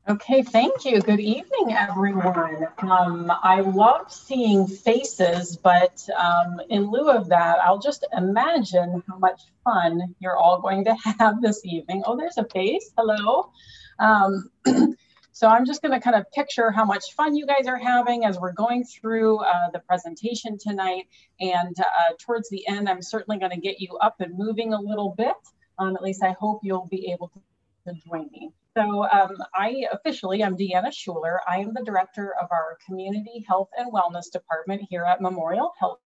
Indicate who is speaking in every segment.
Speaker 1: Okay, thank you. Good evening, everyone. I love seeing faces, but in lieu of that, I'll just imagine how much fun you're all going to have this evening. Oh, there's a face. Hello. Um, so I'm just going to kind of picture how much fun you guys are having as we're going through the presentation tonight. And towards the end, I'm certainly going to get you up and moving a little bit. At least I hope you'll be able to join me. So I'm Deanna Schuler. I am the director of our Community Health and Wellness Department here at Memorial Health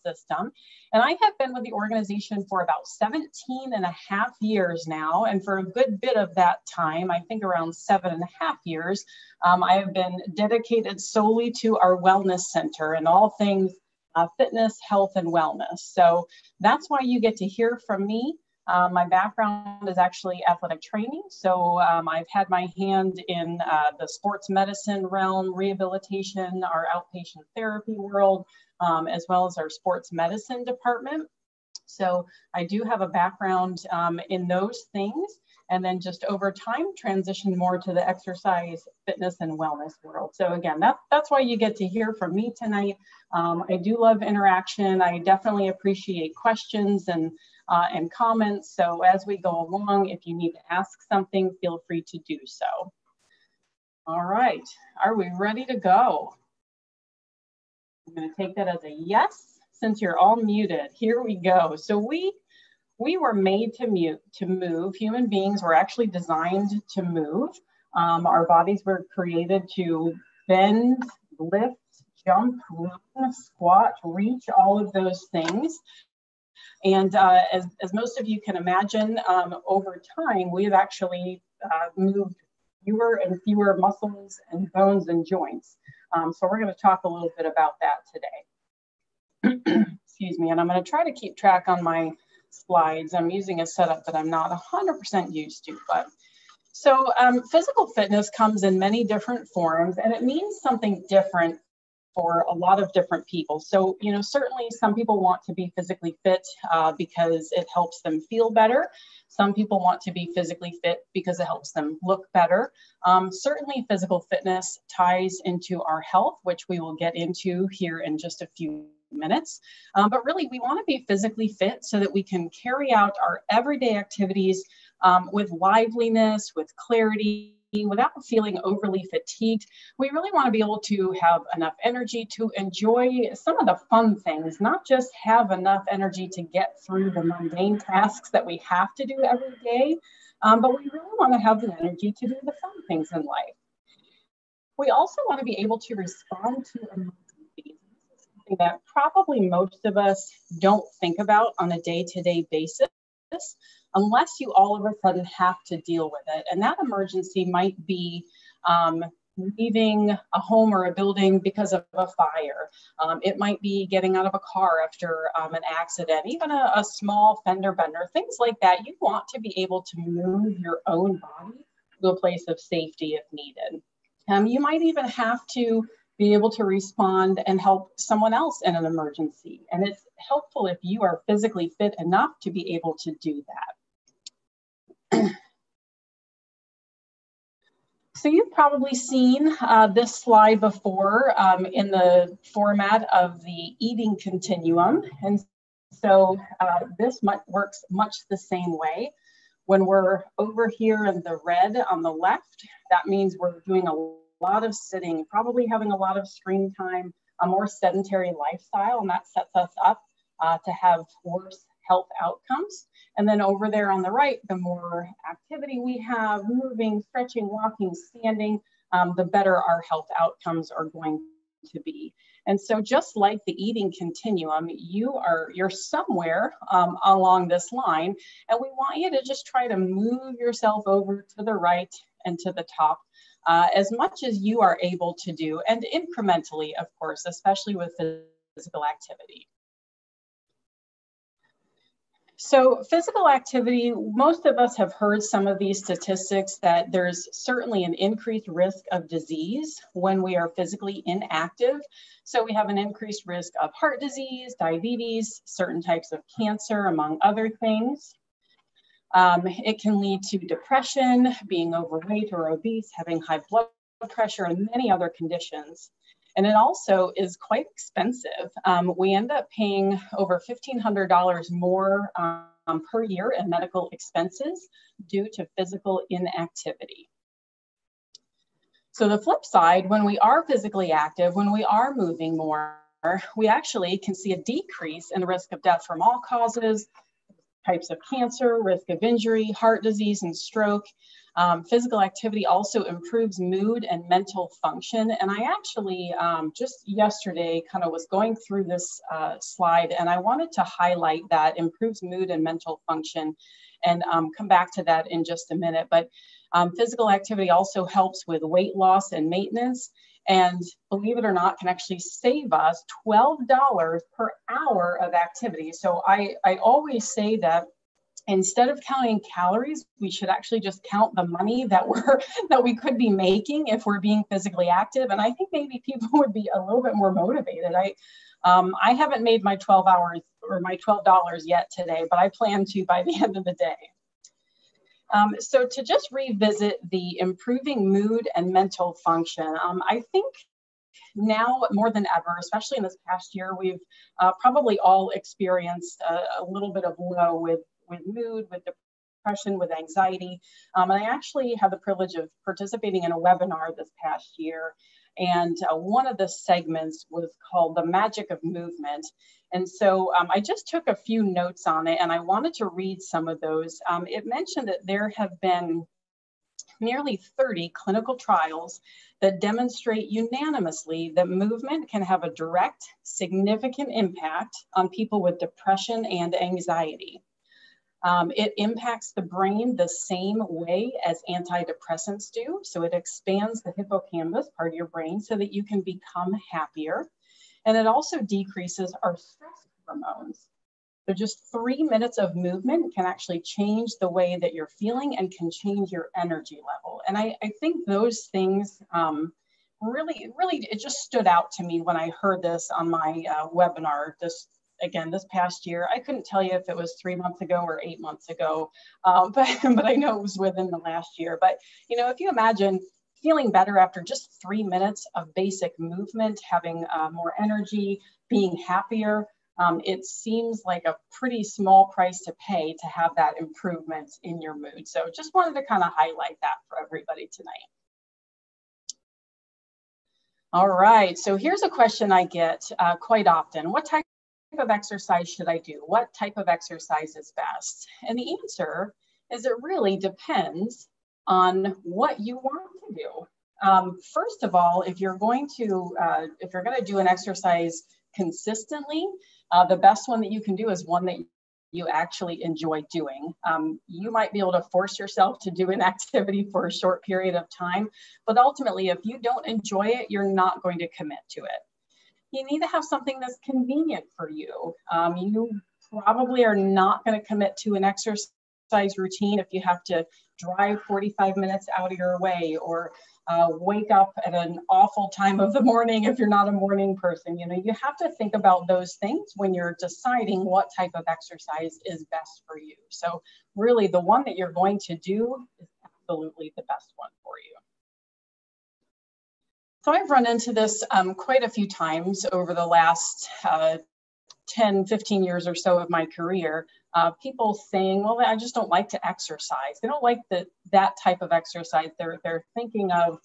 Speaker 1: System. And I have been with the organization for about 17 and a half years now. And for a good bit of that time, I think around 7.5 years, I have been dedicated solely to our wellness center and all things fitness, health, and wellness. So that's why you get to hear from me. My background is actually athletic training. So I've had my hand in the sports medicine realm, rehabilitation, our outpatient therapy world, as well as our sports medicine department. So I do have a background in those things. And then just over time, transitioned more to the exercise, fitness, and wellness world. So again, that's why you get to hear from me tonight. I do love interaction. I definitely appreciate questions and comments. So as we go along, if you need to ask something, feel free to do so. All right, are we ready to go? I'm going to take that as a yes, since you're all muted. Here we go. So we were made to move. Human beings were actually designed to move. Our bodies were created to bend, lift, jump, run, squat, reach, all of those things. And as most of you can imagine, over time, we've actually moved fewer and fewer muscles and bones and joints. So we're going to talk a little bit about that today. Excuse me, and I'm going to try to keep track on my slides. I'm using a setup that I'm not 100% used to, but so physical fitness comes in many different forms, and it means something different for a lot of different people. So, you know, certainly some people want to be physically fit because it helps them feel better. Some people want to be physically fit because it helps them look better. Certainly physical fitness ties into our health, which we will get into here in just a few minutes. But really, we want to be physically fit so that we can carry out our everyday activities with liveliness, with clarity, without feeling overly fatigued. We really want to be able to have enough energy to enjoy some of the fun things, not just have enough energy to get through the mundane tasks that we have to do every day, but we really want to have the energy to do the fun things in life. We also want to be able to respond to emergencies. Something that probably most of us don't think about on a day-to-day basis, unless you all of a sudden have to deal with it. And that emergency might be leaving a home or a building because of a fire. It might be getting out of a car after an accident, even a small fender bender, things like that. You want to be able to move your own body to a place of safety if needed. You might even have to be able to respond and help someone else in an emergency. And it's helpful if you are physically fit enough to be able to do that. So you've probably seen this slide before in the format of the eating continuum. And so this works much the same way. When we're over here in the red on the left, that means we're doing a lot of sitting, probably having a lot of screen time, a more sedentary lifestyle, and that sets us up to have worse health outcomes. And then over there on the right, the more activity we have, moving, stretching, walking, standing, the better our health outcomes are going to be. And so just like the eating continuum, you're somewhere along this line, and we want you to just try to move yourself over to the right and to the top as much as you are able to do, and incrementally, of course, especially with physical activity. So physical activity, most of us have heard some of these statistics that there's certainly an increased risk of disease when we are physically inactive. So we have an increased risk of heart disease, diabetes, certain types of cancer, among other things. It can lead to depression, being overweight or obese, having high blood pressure, and many other conditions. And it also is quite expensive. We end up paying over $1,500 more per year in medical expenses due to physical inactivity. So the flip side, when we are physically active, when we are moving more, we actually can see a decrease in the risk of death from all causes, types of cancer, risk of injury, heart disease, and stroke. Physical activity also improves mood and mental function. And I actually just yesterday kind of was going through this slide, and I wanted to highlight that improves mood and mental function, and come back to that in just a minute. But physical activity also helps with weight loss and maintenance. And believe it or not, can actually save us $12 per hour of activity. So I always say that instead of counting calories, we should actually just count the money that we could be making if we're being physically active. And I think maybe people would be a little bit more motivated. I haven't made my 12 hours or my $12 yet today, but I plan to by the end of the day. So to just revisit the improving mood and mental function, I think now more than ever, especially in this past year, we've probably all experienced a little bit of low with mood, with depression, with anxiety. And I actually had the privilege of participating in a webinar this past year. And one of the segments was called The Magic of Movement. And so I just took a few notes on it, and I wanted to read some of those. It mentioned that there have been nearly 30 clinical trials that demonstrate unanimously that movement can have a direct, significant impact on people with depression and anxiety. It impacts the brain the same way as antidepressants do. So it expands the hippocampus, part of your brain, so that you can become happier. And it also decreases our stress hormones. So just 3 minutes of movement can actually change the way that you're feeling and can change your energy level. And I think those things really, it just stood out to me when I heard this on my webinar this past year. I couldn't tell you if it was 3 months ago or 8 months ago, but I know it was within the last year. But, you know, if you imagine feeling better after just 3 minutes of basic movement, having more energy, being happier, it seems like a pretty small price to pay to have that improvement in your mood. So just wanted to kind of highlight that for everybody tonight. All right, so here's a question I get quite often. What type of exercise should I do? What type of exercise is best? And the answer is it really depends on what you want to do. First of all, if you're going to do an exercise consistently, the best one that you can do is one that you actually enjoy doing. You might be able to force yourself to do an activity for a short period of time, but ultimately, if you don't enjoy it, you're not going to commit to it. You need to have something that's convenient for you. You probably are not going to commit to an exercise routine if you have to drive 45 minutes out of your way, or wake up at an awful time of the morning if you're not a morning person. You know, you have to think about those things when you're deciding what type of exercise is best for you. So really, the one that you're going to do is absolutely the best one for you. So I've run into this quite a few times over the last 10, 15 years or so of my career. People saying, well, I just don't like to exercise. They don't like that type of exercise. They're thinking of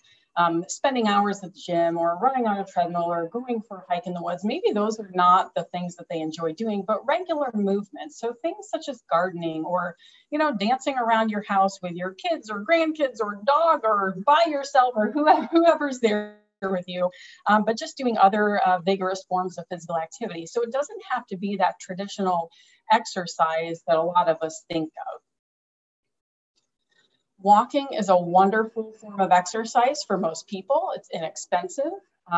Speaker 1: spending hours at the gym, or running on a treadmill, or going for a hike in the woods. Maybe those are not the things that they enjoy doing, but regular movement. So things such as gardening, or, you know, dancing around your house with your kids or grandkids or dog, or by yourself, or whoever's there with you, but just doing other vigorous forms of physical activity. So it doesn't have to be that traditional exercise that a lot of us think of. Walking is a wonderful form of exercise for most people. It's inexpensive.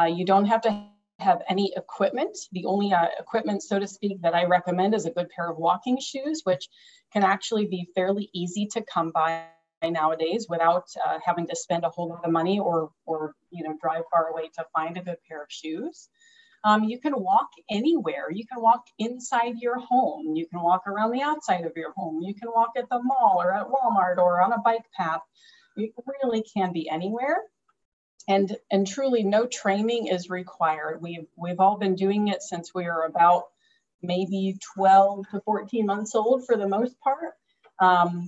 Speaker 1: You don't have to have any equipment. The only equipment, so to speak, that I recommend is a good pair of walking shoes, which can actually be fairly easy to come by nowadays without having to spend a whole lot of money or you know, drive far away to find a good pair of shoes. You can walk anywhere. You can walk inside your home. You can walk around the outside of your home. You can walk at the mall or at Walmart or on a bike path. You really can be anywhere. And truly no training is required. We've all been doing it since we were about maybe 12 to 14 months old for the most part.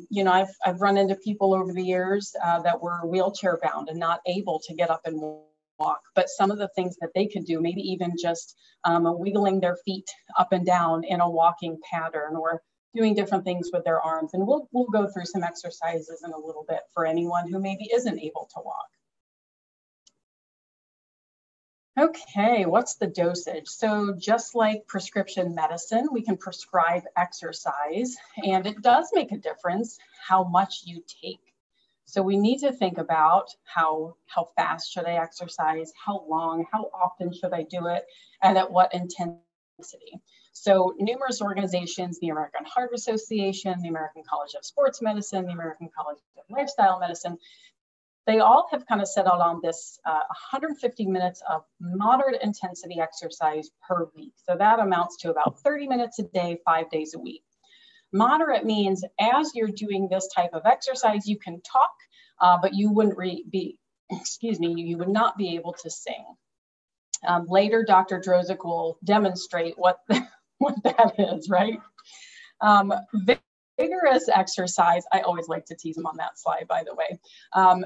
Speaker 1: You know, I've run into people over the years that were wheelchair bound and not able to get up and walk, but some of the things that they could do, maybe even just wiggling their feet up and down in a walking pattern, or doing different things with their arms. And we'll go through some exercises in a little bit for anyone who maybe isn't able to walk. Okay, what's the dosage? So just like prescription medicine, we can prescribe exercise, and it does make a difference how much you take. So we need to think about how fast should I exercise, how long, how often should I do it, and at what intensity. So numerous organizations, the American Heart Association, the American College of Sports Medicine, the American College of Lifestyle Medicine, they all have kind of set out on this 150 minutes of moderate intensity exercise per week. So that amounts to about 30 minutes a day, 5 days a week. Moderate means as you're doing this type of exercise, you can talk, but you wouldn't you would not be able to sing. Later, Dr. Dosage will demonstrate what that is, right? Vigorous exercise, I always like to tease them on that slide, by the way.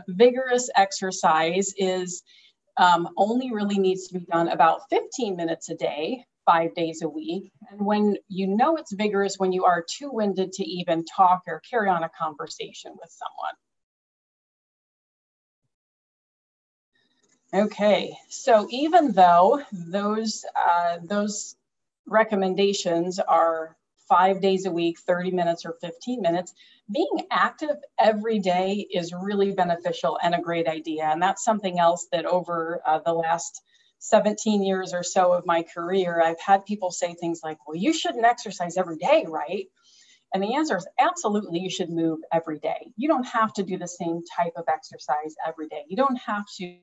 Speaker 1: Vigorous exercise is only really needs to be done about 15 minutes a day, 5 days a week. And when you know it's vigorous, when you are too winded to even talk or carry on a conversation with someone. Okay, so even though those recommendations are 5 days a week, 30 minutes or 15 minutes, being active every day is really beneficial and a great idea. And that's something else that over the last 17 years or so of my career, I've had people say things like, well, you shouldn't exercise every day, right? And the answer is absolutely, you should move every day. You don't have to do the same type of exercise every day. You don't have to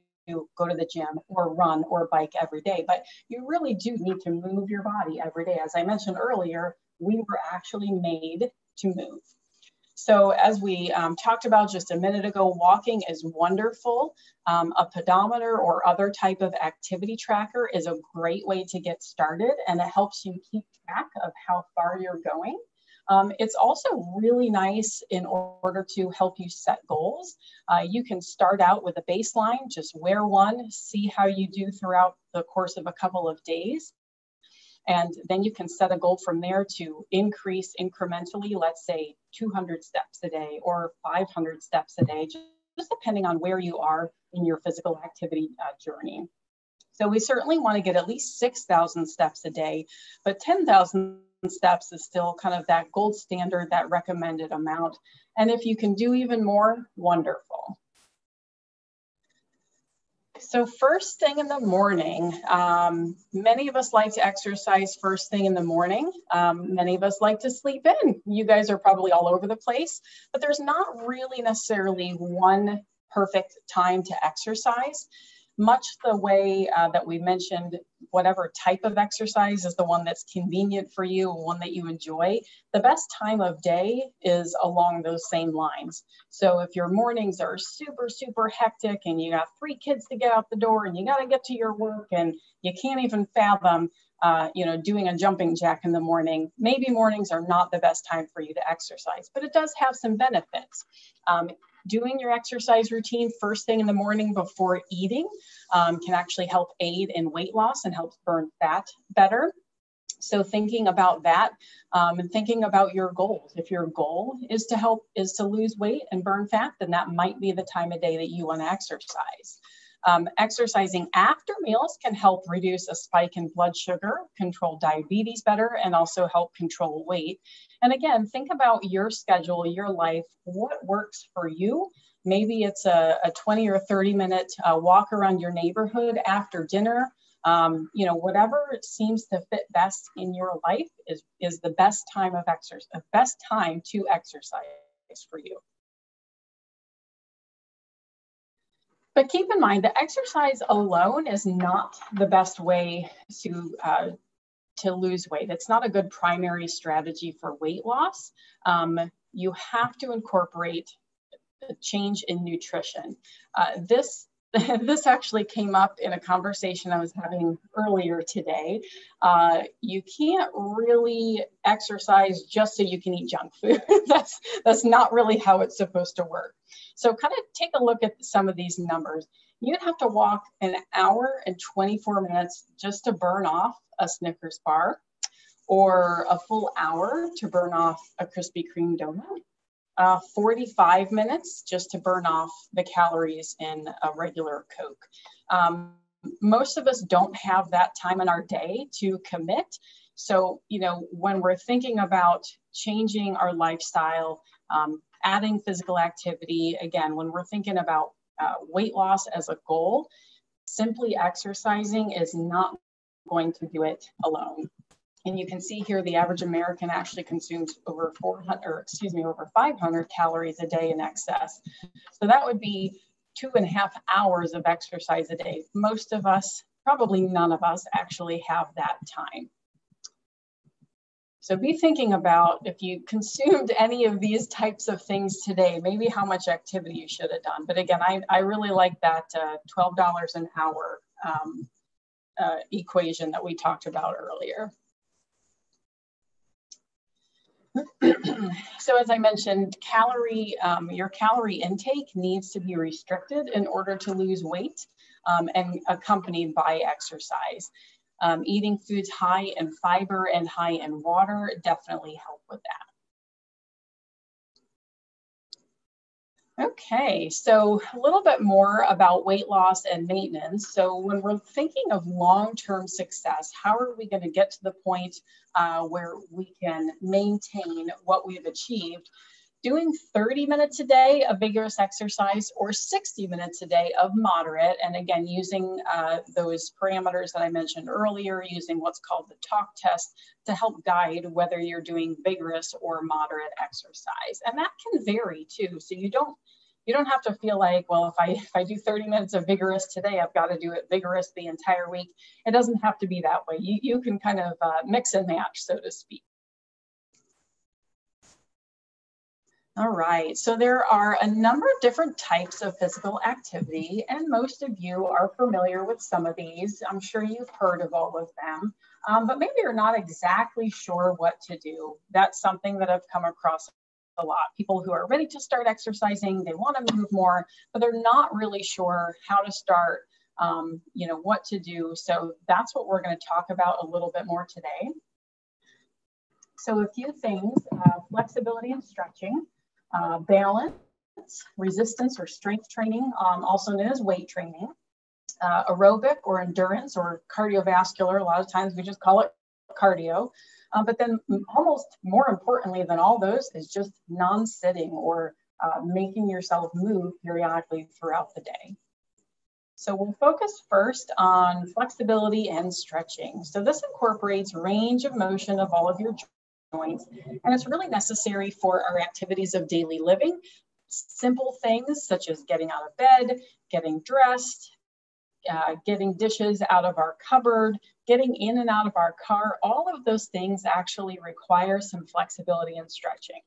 Speaker 1: go to the gym or run or bike every day, but you really do need to move your body every day. As I mentioned earlier, we were actually made to move. So as we talked about just a minute ago, walking is wonderful. A pedometer or other type of activity tracker is a great way to get started, and it helps you keep track of how far you're going. It's also really nice in order to help you set goals. You can start out with a baseline, just wear one, see how you do throughout the course of a couple of days. And then you can set a goal from there to increase incrementally, let's say 200 steps a day or 500 steps a day, just depending on where you are in your physical activity journey. So we certainly want to get at least 6,000 steps a day, but 10,000 steps is still kind of that gold standard, that recommended amount. And if you can do even more, wonderful. So first thing in the morning, many of us like to exercise first thing in the morning. Many of us like to sleep in. You guys are probably all over the place, but there's not really necessarily one perfect time to exercise. Much the way that we mentioned, whatever type of exercise is the one that's convenient for you and one that you enjoy, the best time of day is along those same lines. So if your mornings are super, super hectic and you got 3 kids to get out the door and you got to get to your work and you can't even fathom doing a jumping jack in the morning, maybe mornings are not the best time for you to exercise, but it does have some benefits. Doing your exercise routine first thing in the morning before eating can actually help aid in weight loss and helps burn fat better. So thinking about that and thinking about your goals. If your goal is to lose weight and burn fat, then that might be the time of day that you want to exercise. Exercising after meals can help reduce a spike in blood sugar, control diabetes better, and also help control weight. And again, think about your schedule, your life, what works for you. Maybe it's a 20 or 30 minute walk around your neighborhood after dinner. Whatever seems to fit best in your life is the best time of exercise, the best time to exercise for you. But keep in mind that exercise alone is not the best way to lose weight. It's not a good primary strategy for weight loss. You have to incorporate a change in nutrition. This actually came up in a conversation I was having earlier today. You can't really exercise just so you can eat junk food. That's not really how it's supposed to work. So kind of take a look at some of these numbers. You'd have to walk an hour and 24 minutes just to burn off a Snickers bar, or a full hour to burn off a Krispy Kreme donut, 45 minutes just to burn off the calories in a regular Coke. Most of us don't have that time in our day to commit. So, you know, when we're thinking about changing our lifestyle, adding physical activity, again, when we're thinking about weight loss as a goal, simply exercising is not going to do it alone. And you can see here the average American actually consumes over 500 calories a day in excess. So that would be 2.5 hours of exercise a day. Most of us, probably none of us, actually have that time. So be thinking about, if you consumed any of these types of things today, maybe how much activity you should have done. But again, I really like that $12 an hour equation that we talked about earlier. So as I mentioned, your calorie intake needs to be restricted in order to lose weight, and accompanied by exercise. Eating foods high in fiber and high in water definitely help with that. Okay, so a little bit more about weight loss and maintenance. So when we're thinking of long-term success, how are we going to get to the point where we can maintain what we've achieved? Doing 30 minutes a day of vigorous exercise or 60 minutes a day of moderate, and again, using those parameters that I mentioned earlier, using what's called the talk test to help guide whether you're doing vigorous or moderate exercise. And that can vary too. So you don't have to feel like, well, if I do 30 minutes of vigorous today, I've got to do it vigorous the entire week. It doesn't have to be that way. You can kind of mix and match, so to speak. All right, so there are a number of different types of physical activity, and most of you are familiar with some of these. I'm sure you've heard of all of them, but maybe you're not exactly sure what to do. That's something that I've come across a lot. People who are ready to start exercising, they want to move more, but they're not really sure how to start, what to do. So that's what we're going to talk about a little bit more today. So a few things, flexibility and stretching. Balance, resistance or strength training, also known as weight training, aerobic or endurance or cardiovascular. A lot of times we just call it cardio. But then almost more importantly than all those is just non-sitting or making yourself move periodically throughout the day. So we'll focus first on flexibility and stretching. So this incorporates range of motion of all of your joints, and it's really necessary for our activities of daily living. Simple things such as getting out of bed, getting dressed, getting dishes out of our cupboard, getting in and out of our car, all of those things actually require some flexibility and stretching.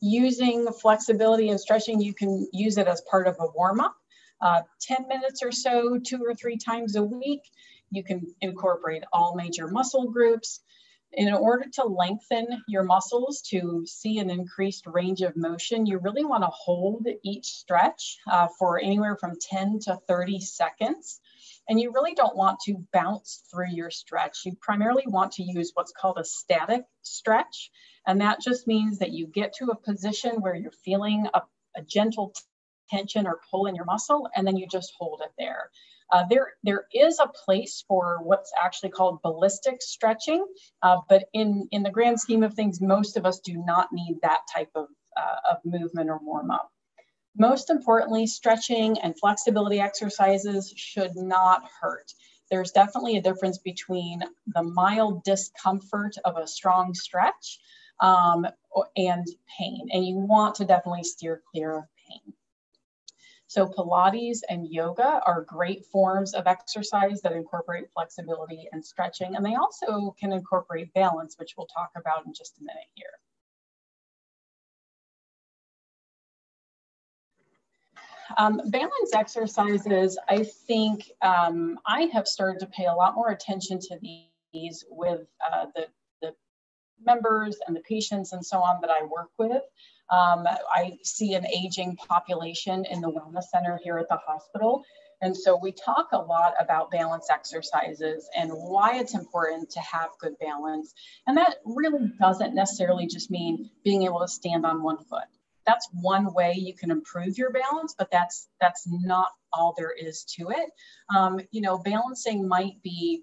Speaker 1: Using flexibility and stretching, you can use it as part of a warm-up. 10 minutes or so, 2 or 3 times a week. You can incorporate all major muscle groups. In order to lengthen your muscles to see an increased range of motion, you really want to hold each stretch for anywhere from 10 to 30 seconds. And you really don't want to bounce through your stretch. You primarily want to use what's called a static stretch. And that just means that you get to a position where you're feeling a gentle tension or pull in your muscle, and then you just hold it there. There is a place for what's actually called ballistic stretching, but in the grand scheme of things, most of us do not need that type of movement or warm up. Most importantly, stretching and flexibility exercises should not hurt. There's definitely a difference between the mild discomfort of a strong stretch and pain, and you want to definitely steer clear of pain. So Pilates and yoga are great forms of exercise that incorporate flexibility and stretching, and they also can incorporate balance, which we'll talk about in just a minute here. Balance exercises, I think I have started to pay a lot more attention to these with the members and the patients and so on that I work with. I see an aging population in the wellness center here at the hospital. And so we talk a lot about balance exercises and why it's important to have good balance. And that really doesn't necessarily just mean being able to stand on one foot. That's one way you can improve your balance, but that's not all there is to it. You know, balancing might be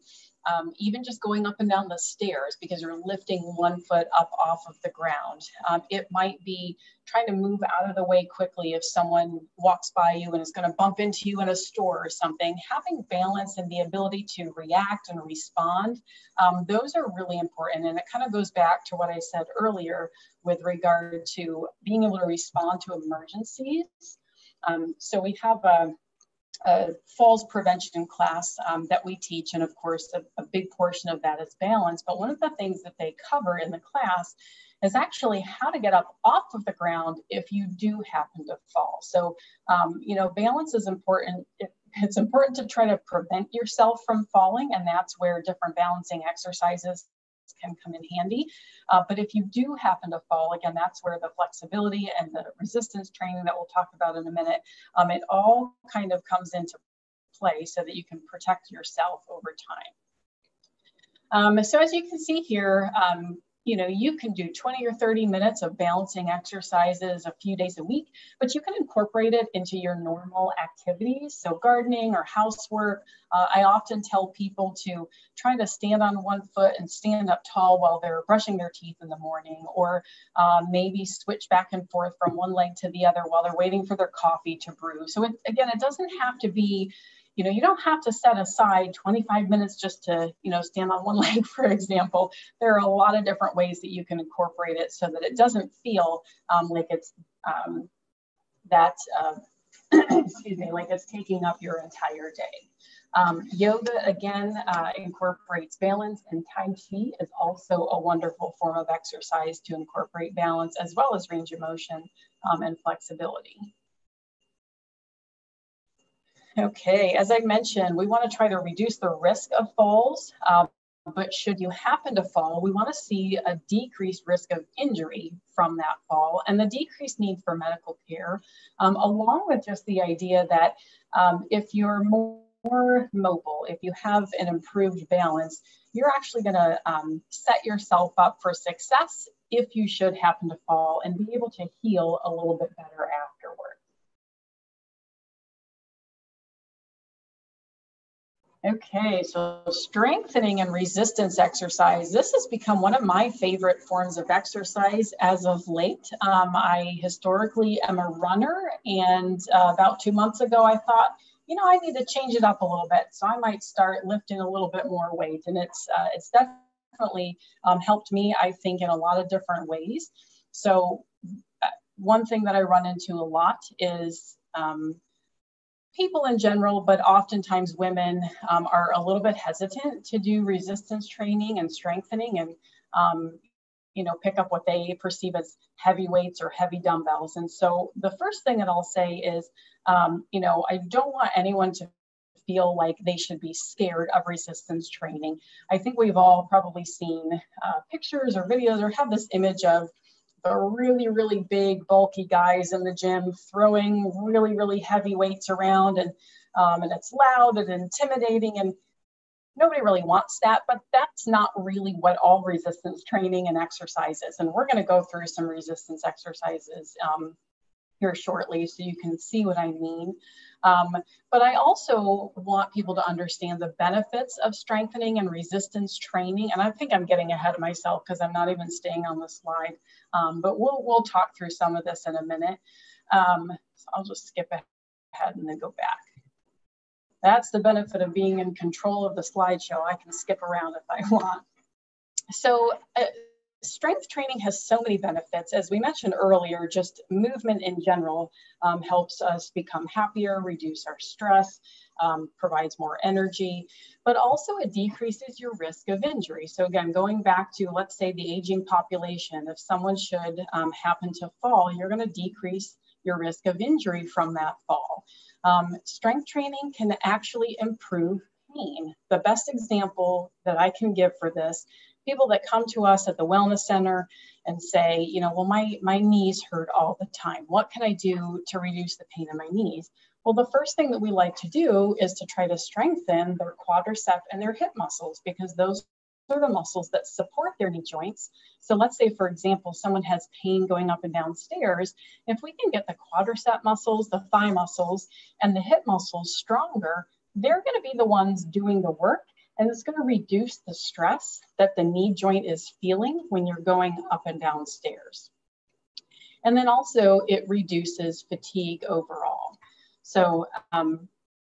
Speaker 1: even just going up and down the stairs because you're lifting one foot up off of the ground. It might be trying to move out of the way quickly if someone walks by you and is going to bump into you in a store or something. Having balance and the ability to react and respond, those are really important. And it kind of goes back to what I said earlier with regard to being able to respond to emergencies. So we have a falls prevention class that we teach. And of course, a big portion of that is balance. But one of the things that they cover in the class is actually how to get up off of the ground if you do happen to fall. So, you know, balance is important. It's important to try to prevent yourself from falling. And that's where different balancing exercises can come in handy. But if you do happen to fall, again, that's where the flexibility and the resistance training that we'll talk about in a minute, it all kind of comes into play so that you can protect yourself over time. So as you can see here, you know, you can do 20 or 30 minutes of balancing exercises a few days a week, but you can incorporate it into your normal activities. So gardening or housework. I often tell people to try to stand on one foot and stand up tall while they're brushing their teeth in the morning, or maybe switch back and forth from one leg to the other while they're waiting for their coffee to brew. So again, it doesn't have to be, you know, you don't have to set aside 25 minutes just to, you know, stand on one leg, for example. There are a lot of different ways that you can incorporate it so that it doesn't feel like it's excuse me, like it's taking up your entire day. Yoga, again, incorporates balance, and Tai Chi is also a wonderful form of exercise to incorporate balance as well as range of motion and flexibility. Okay, as I mentioned, we want to try to reduce the risk of falls, but should you happen to fall, we want to see a decreased risk of injury from that fall and the decreased need for medical care, along with just the idea that if you're more mobile, if you have an improved balance, you're actually going to set yourself up for success if you should happen to fall and be able to heal a little bit better afterward. Okay, so strengthening and resistance exercise. This has become one of my favorite forms of exercise as of late. I historically am a runner, and about 2 months ago, I thought, you know, I need to change it up a little bit. So I might start lifting a little bit more weight, and it's definitely helped me, I think, in a lot of different ways. So one thing that I run into a lot is people in general, but oftentimes women are a little bit hesitant to do resistance training and strengthening and, you know, pick up what they perceive as heavy weights or heavy dumbbells. And so the first thing that I'll say is, you know, I don't want anyone to feel like they should be scared of resistance training. I think we've all probably seen pictures or videos or have this image of the really, really big, bulky guys in the gym throwing really, really heavy weights around, and it's loud and intimidating, and nobody really wants that, but that's not really what all resistance training and exercise is. And we're going to go through some resistance exercises here shortly so you can see what I mean. But I also want people to understand the benefits of strengthening and resistance training. And I think I'm getting ahead of myself because I'm not even staying on the slide. But we'll talk through some of this in a minute. So I'll just skip ahead and then go back. That's the benefit of being in control of the slideshow. I can skip around if I want. So strength training has so many benefits. As we mentioned earlier, just movement in general helps us become happier, reduce our stress, provides more energy, but also it decreases your risk of injury. So again, going back to, let's say, the aging population, if someone should happen to fall, you're going to decrease your risk of injury from that fall. Strength training can actually improve pain. The best example that I can give for this, people that come to us at the wellness center and say, you know, well, my knees hurt all the time. What can I do to reduce the pain in my knees? Well, the first thing that we like to do is to try to strengthen their quadricep and their hip muscles, because those are the muscles that support their knee joints. So let's say, for example, someone has pain going up and down stairs. If we can get the quadricep muscles, the thigh muscles, and the hip muscles stronger, they're going to be the ones doing the work. And it's going to reduce the stress that the knee joint is feeling when you're going up and down stairs. And then also it reduces fatigue overall. So,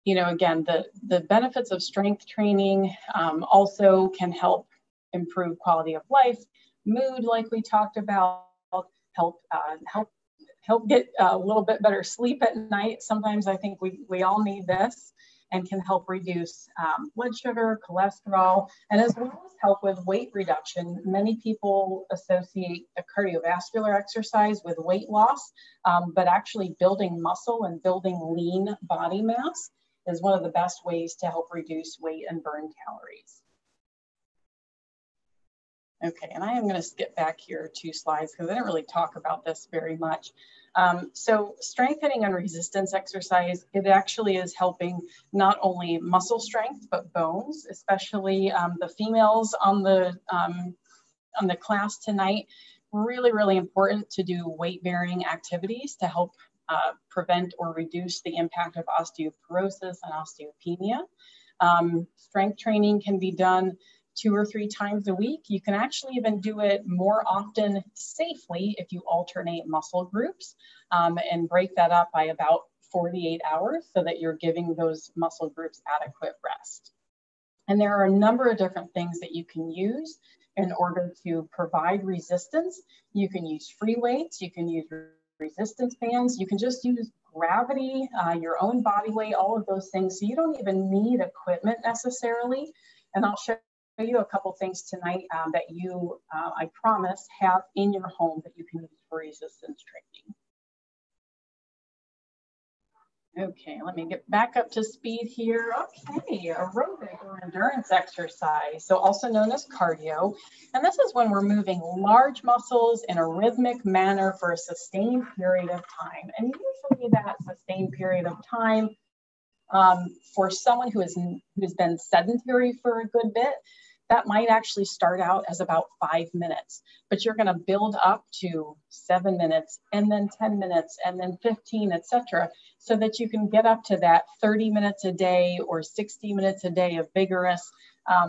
Speaker 1: you know, again, the benefits of strength training also can help improve quality of life, mood, like we talked about, help get a little bit better sleep at night. Sometimes I think we all need this, and can help reduce blood sugar, cholesterol, and as well as help with weight reduction. Many people associate a cardiovascular exercise with weight loss, but actually building muscle and building lean body mass is one of the best ways to help reduce weight and burn calories. Okay, and I am going to skip back here 2 slides because I didn't really talk about this very much. So strengthening and resistance exercise, it actually is helping not only muscle strength, but bones, especially the females on the class tonight. Really, really important to do weight-bearing activities to help prevent or reduce the impact of osteoporosis and osteopenia. Strength training can be done 2 or 3 times a week. You can actually even do it more often safely if you alternate muscle groups and break that up by about 48 hours so that you're giving those muscle groups adequate rest. And there are a number of different things that you can use in order to provide resistance. You can use free weights, you can use resistance bands, you can just use gravity, your own body weight, all of those things. So you don't even need equipment necessarily. And I'll show you a couple things tonight that you, I promise, have in your home that you can use for resistance training. Okay, let me get back up to speed here. Okay, aerobic or endurance exercise, so also known as cardio. And this is when we're moving large muscles in a rhythmic manner for a sustained period of time. And usually that sustained period of time for someone who has been sedentary for a good bit, that might actually start out as about 5 minutes, but you're going to build up to 7 minutes and then 10 minutes and then 15, etc., so that you can get up to that 30 minutes a day or 60 minutes a day of vigorous.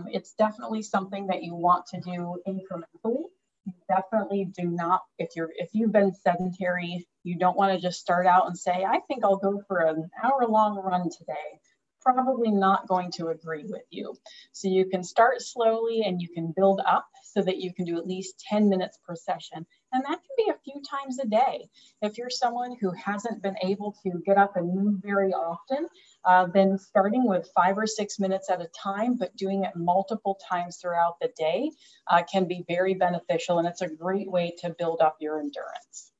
Speaker 1: It's definitely something that you want to do incrementally. You definitely do not, if you've been sedentary, you don't want to just start out and say, I think I'll go for an hour-long run today. Probably not going to agree with you. So you can start slowly and you can build up so that you can do at least 10 minutes per session. And that can be a few times a day. If you're someone who hasn't been able to get up and move very often, then starting with 5 or 6 minutes at a time, but doing it multiple times throughout the day can be very beneficial. And it's a great way to build up your endurance.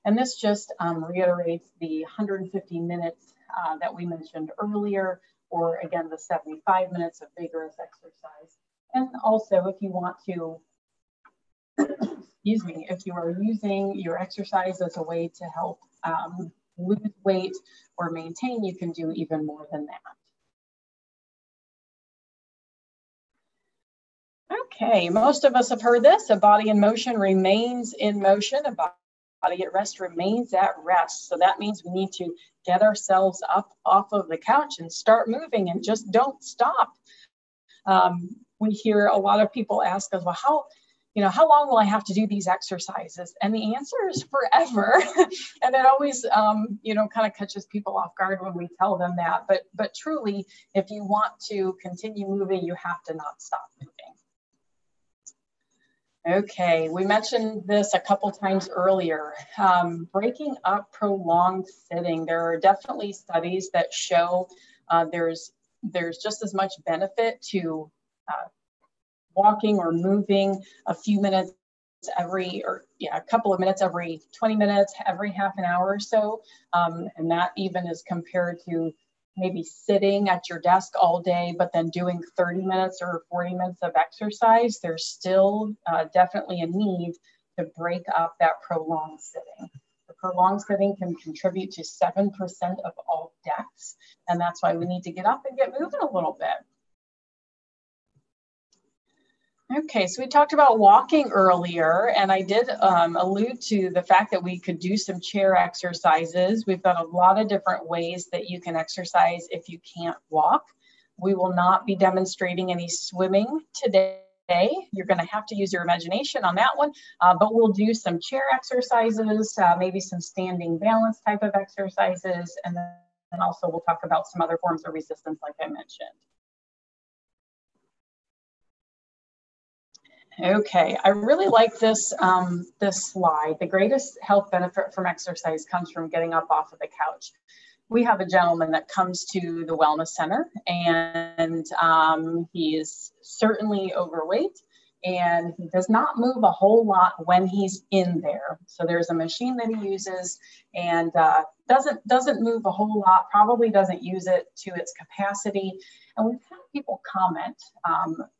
Speaker 1: And this just reiterates the 150 minutes that we mentioned earlier, or again, the 75 minutes of vigorous exercise. And also, if you want to, excuse me, if you are using your exercise as a way to help lose weight or maintain, you can do even more than that. Okay, most of us have heard this: a body in motion remains in motion, a body at rest remains at rest. So that means we need to get ourselves up off of the couch and start moving and just don't stop. We hear a lot of people ask us, well, how long will I have to do these exercises? And the answer is forever. And it always, kind of catches people off guard when we tell them that. But truly, if you want to continue moving, you have to not stop moving. Okay, we mentioned this a couple times earlier. Breaking up prolonged sitting. There are definitely studies that show there's just as much benefit to walking or moving a few minutes a couple of minutes every 20 minutes, every half an hour or so. And that even is compared to maybe sitting at your desk all day, but then doing 30 minutes or 40 minutes of exercise. There's still definitely a need to break up that prolonged sitting. The prolonged sitting can contribute to 7% of all deaths. And that's why we need to get up and get moving a little bit. Okay, so we talked about walking earlier, and I did allude to the fact that we could do some chair exercises. We've got a lot of different ways that you can exercise if you can't walk. We will not be demonstrating any swimming today. You're going to have to use your imagination on that one, but we'll do some chair exercises, maybe some standing balance type of exercises, and then also we'll talk about some other forms of resistance like I mentioned. Okay, I really like this, this slide. The greatest health benefit from exercise comes from getting up off of the couch. We have a gentleman that comes to the wellness center, and he is certainly overweight, and he does not move a whole lot when he's in there. So there's a machine that he uses and doesn't move a whole lot, probably doesn't use it to its capacity. And we've had people comment,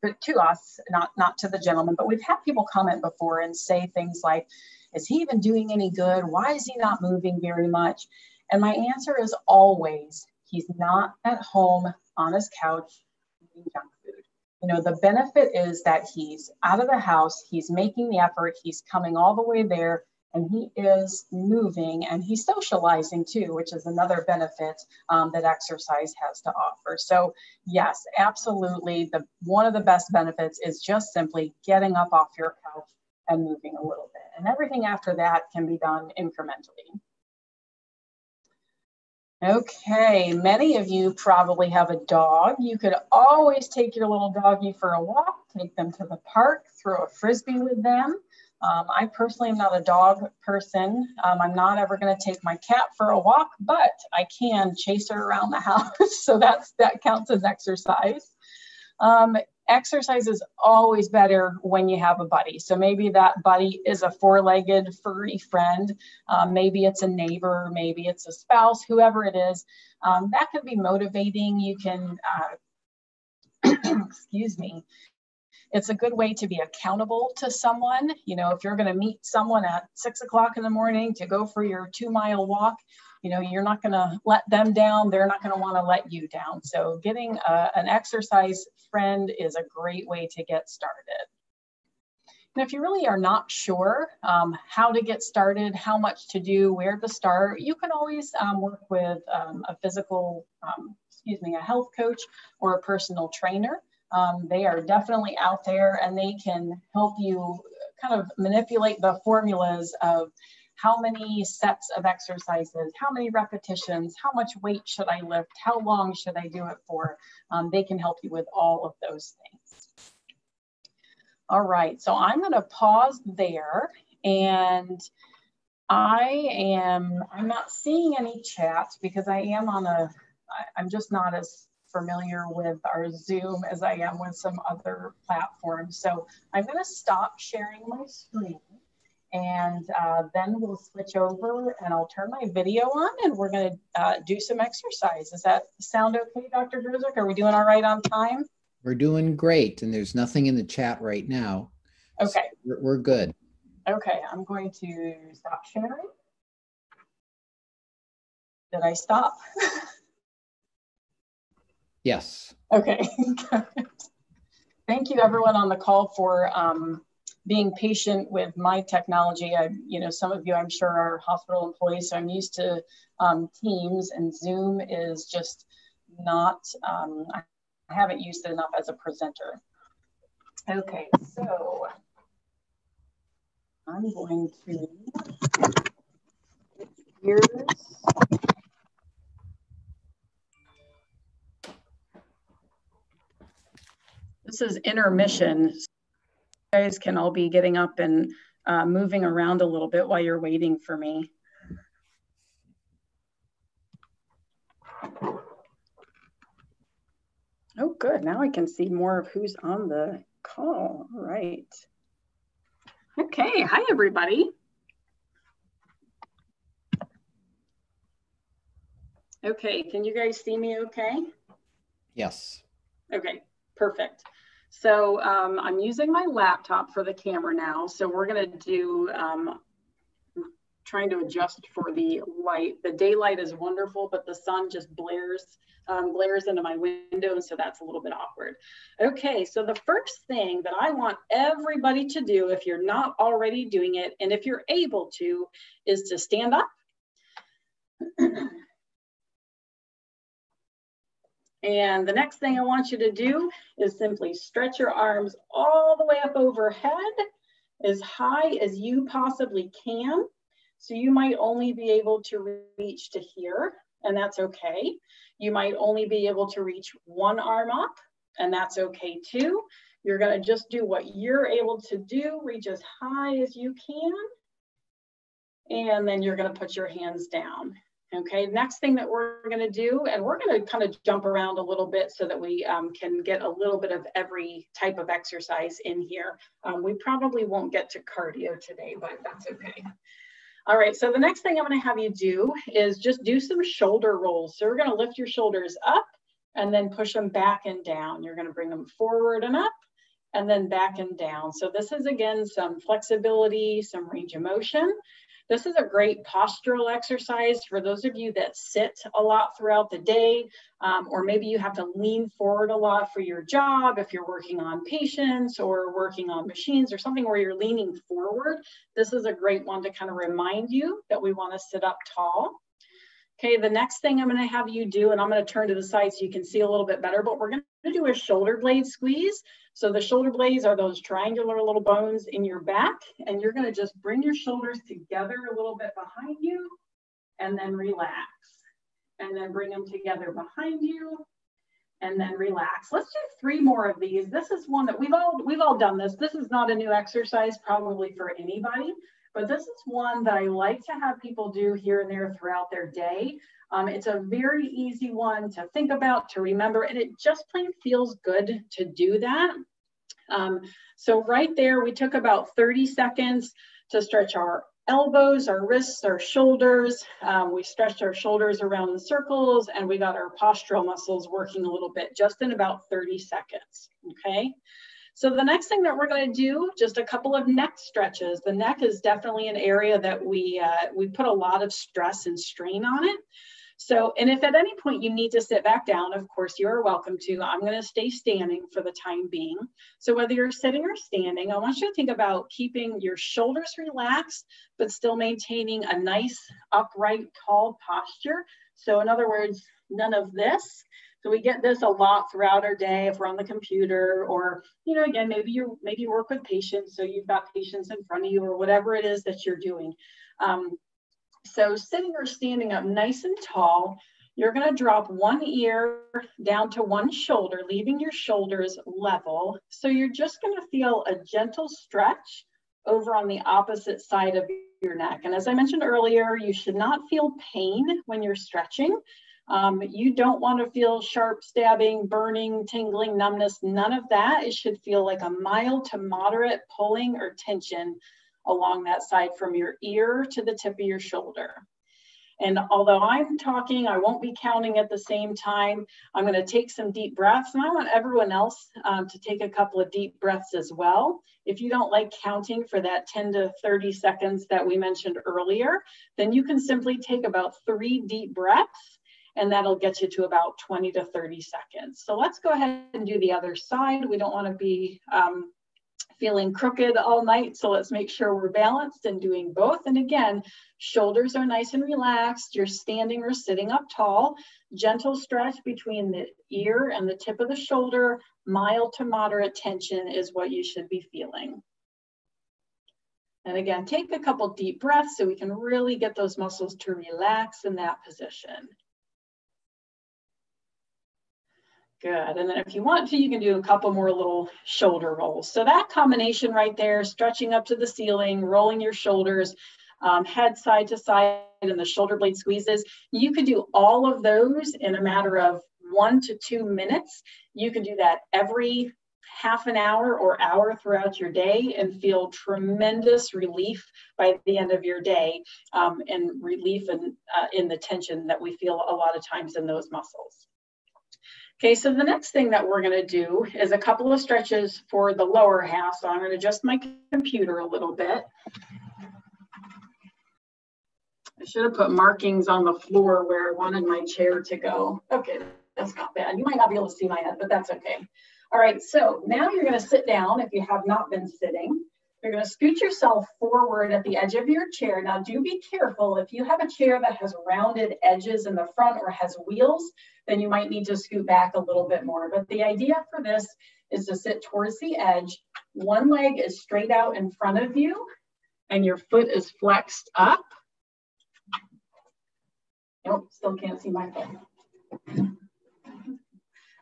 Speaker 1: but to us, not to the gentleman, but we've had people comment before and say things like, is he even doing any good? Why is he not moving very much? And my answer is always, he's not at home on his couch eating junk food. You know, the benefit is that he's out of the house, he's making the effort, he's coming all the way there, and he is moving and he's socializing too, which is another benefit that exercise has to offer. So yes, absolutely. One of the best benefits is just simply getting up off your couch and moving a little bit. And everything after that can be done incrementally. Okay, many of you probably have a dog. You could always take your little doggy for a walk, take them to the park, throw a Frisbee with them. I personally am not a dog person. I'm not ever going to take my cat for a walk, but I can chase her around the house. So that counts as exercise. Exercise is always better when you have a buddy. So maybe that buddy is a four-legged furry friend. Maybe it's a neighbor, maybe it's a spouse, whoever it is. That can be motivating. You can, excuse me. It's a good way to be accountable to someone. You know, if you're going to meet someone at 6 o'clock in the morning to go for your 2-mile walk, you know, you're not going to let them down. They're not going to want to let you down. So getting an exercise friend is a great way to get started. And if you really are not sure how to get started, how much to do, where to start, you can always work with a health coach or a personal trainer. They are definitely out there and they can help you kind of manipulate the formulas of how many sets of exercises, how many repetitions, how much weight should I lift, how long should I do it for? They can help you with all of those things. All right, so I'm going to pause there, and I'm not seeing any chats because I'm just not as familiar with our Zoom as I am with some other platforms. So I'm going to stop sharing my screen, and then we'll switch over and I'll turn my video on and we're going to do some exercise. Does that sound okay, Dr. Druzek? Are we doing all right on time?
Speaker 2: We're doing great, and there's nothing in the chat right now.
Speaker 1: Okay.
Speaker 2: So we're good.
Speaker 1: Okay, I'm going to stop sharing. Did I stop?
Speaker 2: Yes.
Speaker 1: Okay. Thank you everyone on the call for being patient with my technology. Some of you I'm sure are hospital employees, so I'm used to Teams, and Zoom is just not, I haven't used it enough as a presenter. Okay, so I'm going to switch gears. This is intermission. guys can all be getting up and moving around a little bit while you're waiting for me. Oh, good. Now I can see more of who's on the call. All right. Okay. Hi, everybody. Okay. Can you guys see me okay?
Speaker 2: Yes.
Speaker 1: Okay. Perfect. So I'm using my laptop for the camera now. So we're going to do trying to adjust for the light. The daylight is wonderful, but the sun just glares into my window, and so that's a little bit awkward. Okay, so the first thing that I want everybody to do, if you're not already doing it, and if you're able to, is to stand up. And the next thing I want you to do is simply stretch your arms all the way up overhead, as high as you possibly can. So you might only be able to reach to here, and that's okay. You might only be able to reach one arm up, and that's okay too. You're gonna just do what you're able to do, reach as high as you can, and then you're gonna put your hands down. Okay, next thing that we're gonna do, and we're gonna kind of jump around a little bit so that we can get a little bit of every type of exercise in here. We probably won't get to cardio today, but that's okay. All right, so the next thing I'm gonna have you do is just do some shoulder rolls. So we're gonna lift your shoulders up and then push them back and down. You're gonna bring them forward and up and then back and down. So this is, again, some flexibility, some range of motion. This is a great postural exercise for those of you that sit a lot throughout the day, or maybe you have to lean forward a lot for your job if you're working on patients or working on machines or something where you're leaning forward. This is a great one to kind of remind you that we want to sit up tall. Okay, the next thing I'm going to have you do, and I'm going to turn to the side so you can see a little bit better, but we're going to do a shoulder blade squeeze. So the shoulder blades are those triangular little bones in your back, and you're going to just bring your shoulders together a little bit behind you and then relax. And then bring them together behind you and then relax. Let's do 3 more of these. This is one that we've all done this. This is not a new exercise probably for anybody, but this is one that I like to have people do here and there throughout their day. It's a very easy one to think about, to remember, and it just plain feels good to do that. So right there, we took about 30 seconds to stretch our elbows, our wrists, our shoulders. We stretched our shoulders around in circles, and we got our postural muscles working a little bit just in about 30 seconds, okay? So the next thing that we're going to do, just a couple of neck stretches. The neck is definitely an area that we put a lot of stress and strain on it. So, and if at any point you need to sit back down, of course, you are welcome to. I'm going to stay standing for the time being. So whether you're sitting or standing, I want you to think about keeping your shoulders relaxed, but still maintaining a nice, upright, tall posture. So in other words, none of this. So we get this a lot throughout our day if we're on the computer, or, you know, again, maybe you work with patients, so you've got patients in front of you, or whatever it is that you're doing. So sitting or standing up nice and tall, you're going to drop one ear down to one shoulder, leaving your shoulders level. So you're just going to feel a gentle stretch over on the opposite side of your neck. And as I mentioned earlier, you should not feel pain when you're stretching. You don't want to feel sharp stabbing, burning, tingling, numbness, none of that. It should feel like a mild to moderate pulling or tension along that side from your ear to the tip of your shoulder. And although I'm talking, I won't be counting at the same time. I'm going to take some deep breaths, and I want everyone else to take a couple of deep breaths as well. If you don't like counting for that 10 to 30 seconds that we mentioned earlier, then you can simply take about 3 deep breaths, and that'll get you to about 20 to 30 seconds. So let's go ahead and do the other side. We don't want to be feeling crooked all night, so let's make sure we're balanced and doing both. And again, shoulders are nice and relaxed. You're standing or sitting up tall. Gentle stretch between the ear and the tip of the shoulder. Mild to moderate tension is what you should be feeling. And again, take a couple deep breaths so we can really get those muscles to relax in that position. Good. And then if you want to, you can do a couple more little shoulder rolls. So that combination right there, stretching up to the ceiling, rolling your shoulders, head side to side, and the shoulder blade squeezes. You could do all of those in a matter of 1 to 2 minutes. You can do that every half an hour or hour throughout your day and feel tremendous relief by the end of your day, and relief in the tension that we feel a lot of times in those muscles. Okay, so the next thing that we're going to do is a couple of stretches for the lower half. So I'm going to adjust my computer a little bit. I should have put markings on the floor where I wanted my chair to go. Okay, that's not bad. You might not be able to see my head, but that's okay. All right, so now you're going to sit down if you have not been sitting. You're going to scoot yourself forward at the edge of your chair. Now do be careful. If you have a chair that has rounded edges in the front or has wheels, then you might need to scoot back a little bit more. But the idea for this is to sit towards the edge. One leg is straight out in front of you and your foot is flexed up. Nope, still can't see my foot.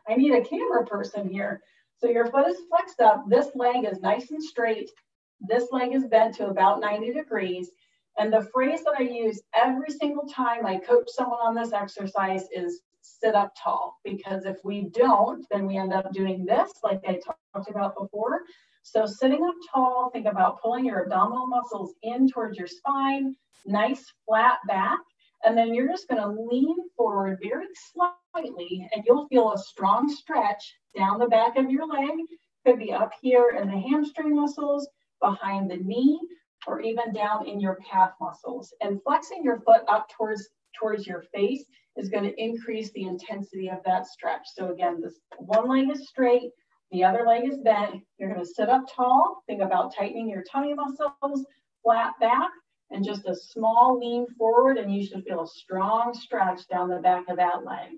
Speaker 1: I need a camera person here. So your foot is flexed up. This leg is nice and straight. This leg is bent to about 90 degrees. And the phrase that I use every single time I coach someone on this exercise is sit up tall, because if we don't, then we end up doing this like I talked about before. So sitting up tall, think about pulling your abdominal muscles in towards your spine, nice flat back, and then you're just going to lean forward very slightly and you'll feel a strong stretch down the back of your leg. Could be up here in the hamstring muscles, behind the knee, or even down in your calf muscles. And flexing your foot up towards your face is going to increase the intensity of that stretch. So again, this one leg is straight, the other leg is bent. You're going to sit up tall, think about tightening your tummy muscles, flat back, and just a small lean forward, and you should feel a strong stretch down the back of that leg.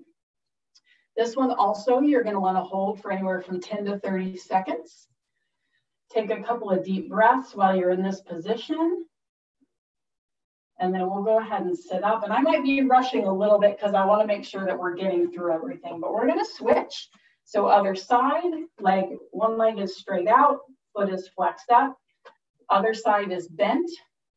Speaker 1: This one also, you're going to want to hold for anywhere from 10 to 30 seconds. Take a couple of deep breaths while you're in this position. And then we'll go ahead and sit up. And I might be rushing a little bit because I want to make sure that we're getting through everything, but we're going to switch. So other side, one leg is straight out, foot is flexed up. Other side is bent,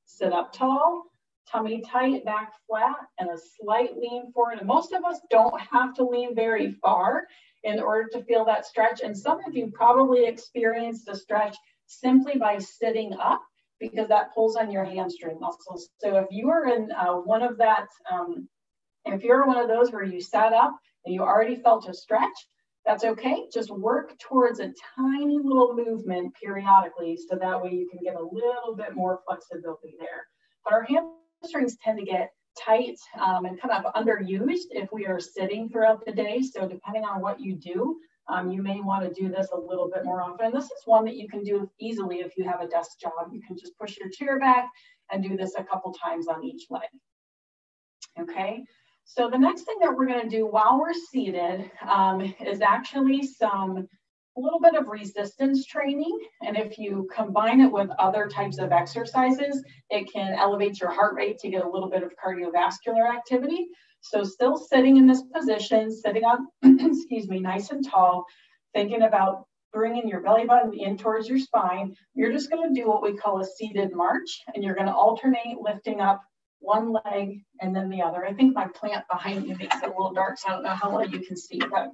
Speaker 1: sit up tall, tummy tight, back flat, and a slight lean forward. And most of us don't have to lean very far in order to feel that stretch. And some of you probably experienced a stretch simply by sitting up, because that pulls on your hamstring muscles. So if you are in if you're one of those where you sat up and you already felt a stretch, that's okay. Just work towards a tiny little movement periodically, so that way you can get a little bit more flexibility there. But our hamstrings tend to get tight and kind of underused if we are sitting throughout the day. So depending on what you do, you may want to do this a little bit more often. This is one that you can do easily if you have a desk job. You can just push your chair back and do this a couple times on each leg. Okay, so the next thing that we're going to do while we're seated is actually a little bit of resistance training. And if you combine it with other types of exercises, it can elevate your heart rate to get a little bit of cardiovascular activity. So still sitting in this position, sitting up, excuse me, nice and tall, thinking about bringing your belly button in towards your spine. You're just going to do what we call a seated march, and you're going to alternate lifting up one leg and then the other. I think my plant behind me makes it a little dark, so I don't know how well you can see. But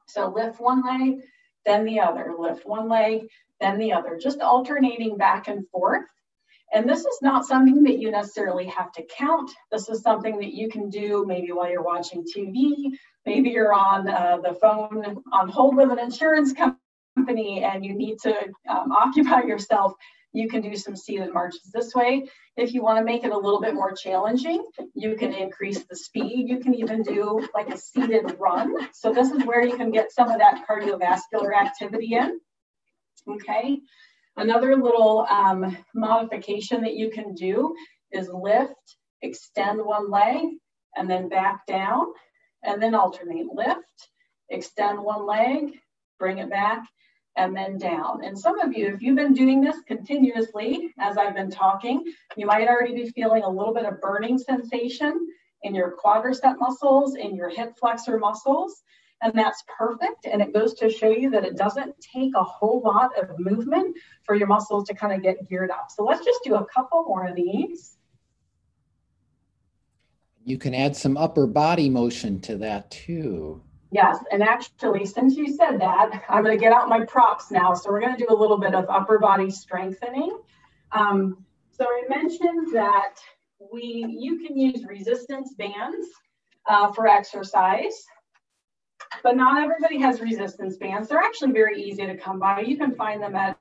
Speaker 1: so lift one leg, then the other, lift one leg, then the other, just alternating back and forth. And this is not something that you necessarily have to count. This is something that you can do maybe while you're watching TV, maybe you're on the phone on hold with an insurance company and you need to occupy yourself. You can do some seated marches this way. If you want to make it a little bit more challenging, you can increase the speed. You can even do like a seated run. So this is where you can get some of that cardiovascular activity in. Okay. Another little modification that you can do is lift, extend one leg, and then back down, and then alternate. Lift, extend one leg, bring it back, and then down. And some of you, if you've been doing this continuously, as I've been talking, you might already be feeling a little bit of burning sensation in your quadricep muscles, in your hip flexor muscles. And that's perfect. And it goes to show you that it doesn't take a whole lot of movement for your muscles to kind of get geared up. So let's just do a couple more of these.
Speaker 2: You can add some upper body motion to that too.
Speaker 1: Yes, and actually, since you said that, I'm going to get out my props now. So we're going to do a little bit of upper body strengthening. So I mentioned that you can use resistance bands for exercise, but not everybody has resistance bands. They're actually very easy to come by. You can find them at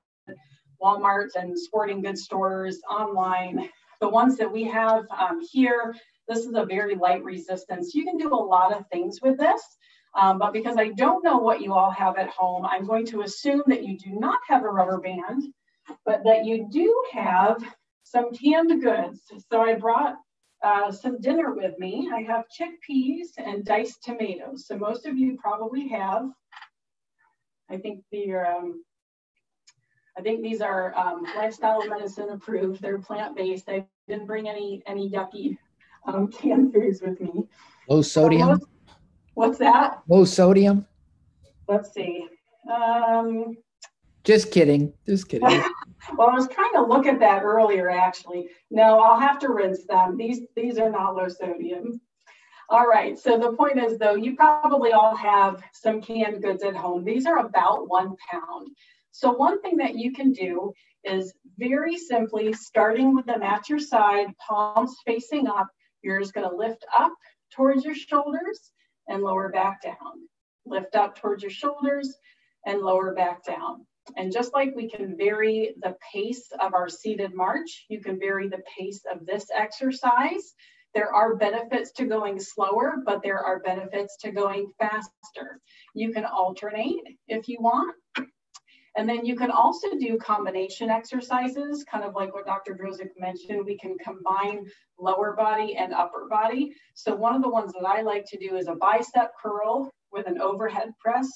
Speaker 1: Walmart and sporting goods stores, online. The ones that we have here, this is a very light resistance. You can do a lot of things with this, but because I don't know what you all have at home, I'm going to assume that you do not have a rubber band, but that you do have some canned goods. So I brought some dinner with me. I have chickpeas and diced tomatoes. So most of you probably have. I think these are lifestyle medicine approved. They're plant-based. I didn't bring any yucky canned foods with me.
Speaker 2: Low sodium.
Speaker 1: What's that?
Speaker 2: Low sodium.
Speaker 1: Let's see.
Speaker 2: Just kidding. Just kidding.
Speaker 1: Well, I was trying to look at that earlier, actually. No, I'll have to rinse them. These are not low sodium. All right. So the point is, though, you probably all have some canned goods at home. These are about 1 pound. So one thing that you can do is very simply, starting with them at your side, palms facing up, you're just going to lift up towards your shoulders and lower back down. Lift up towards your shoulders and lower back down. And just like we can vary the pace of our seated march, you can vary the pace of this exercise. There are benefits to going slower, but there are benefits to going faster. You can alternate if you want. And then you can also do combination exercises, kind of like what Dr. Dosage mentioned. We can combine lower body and upper body. So one of the ones that I like to do is a bicep curl with an overhead press.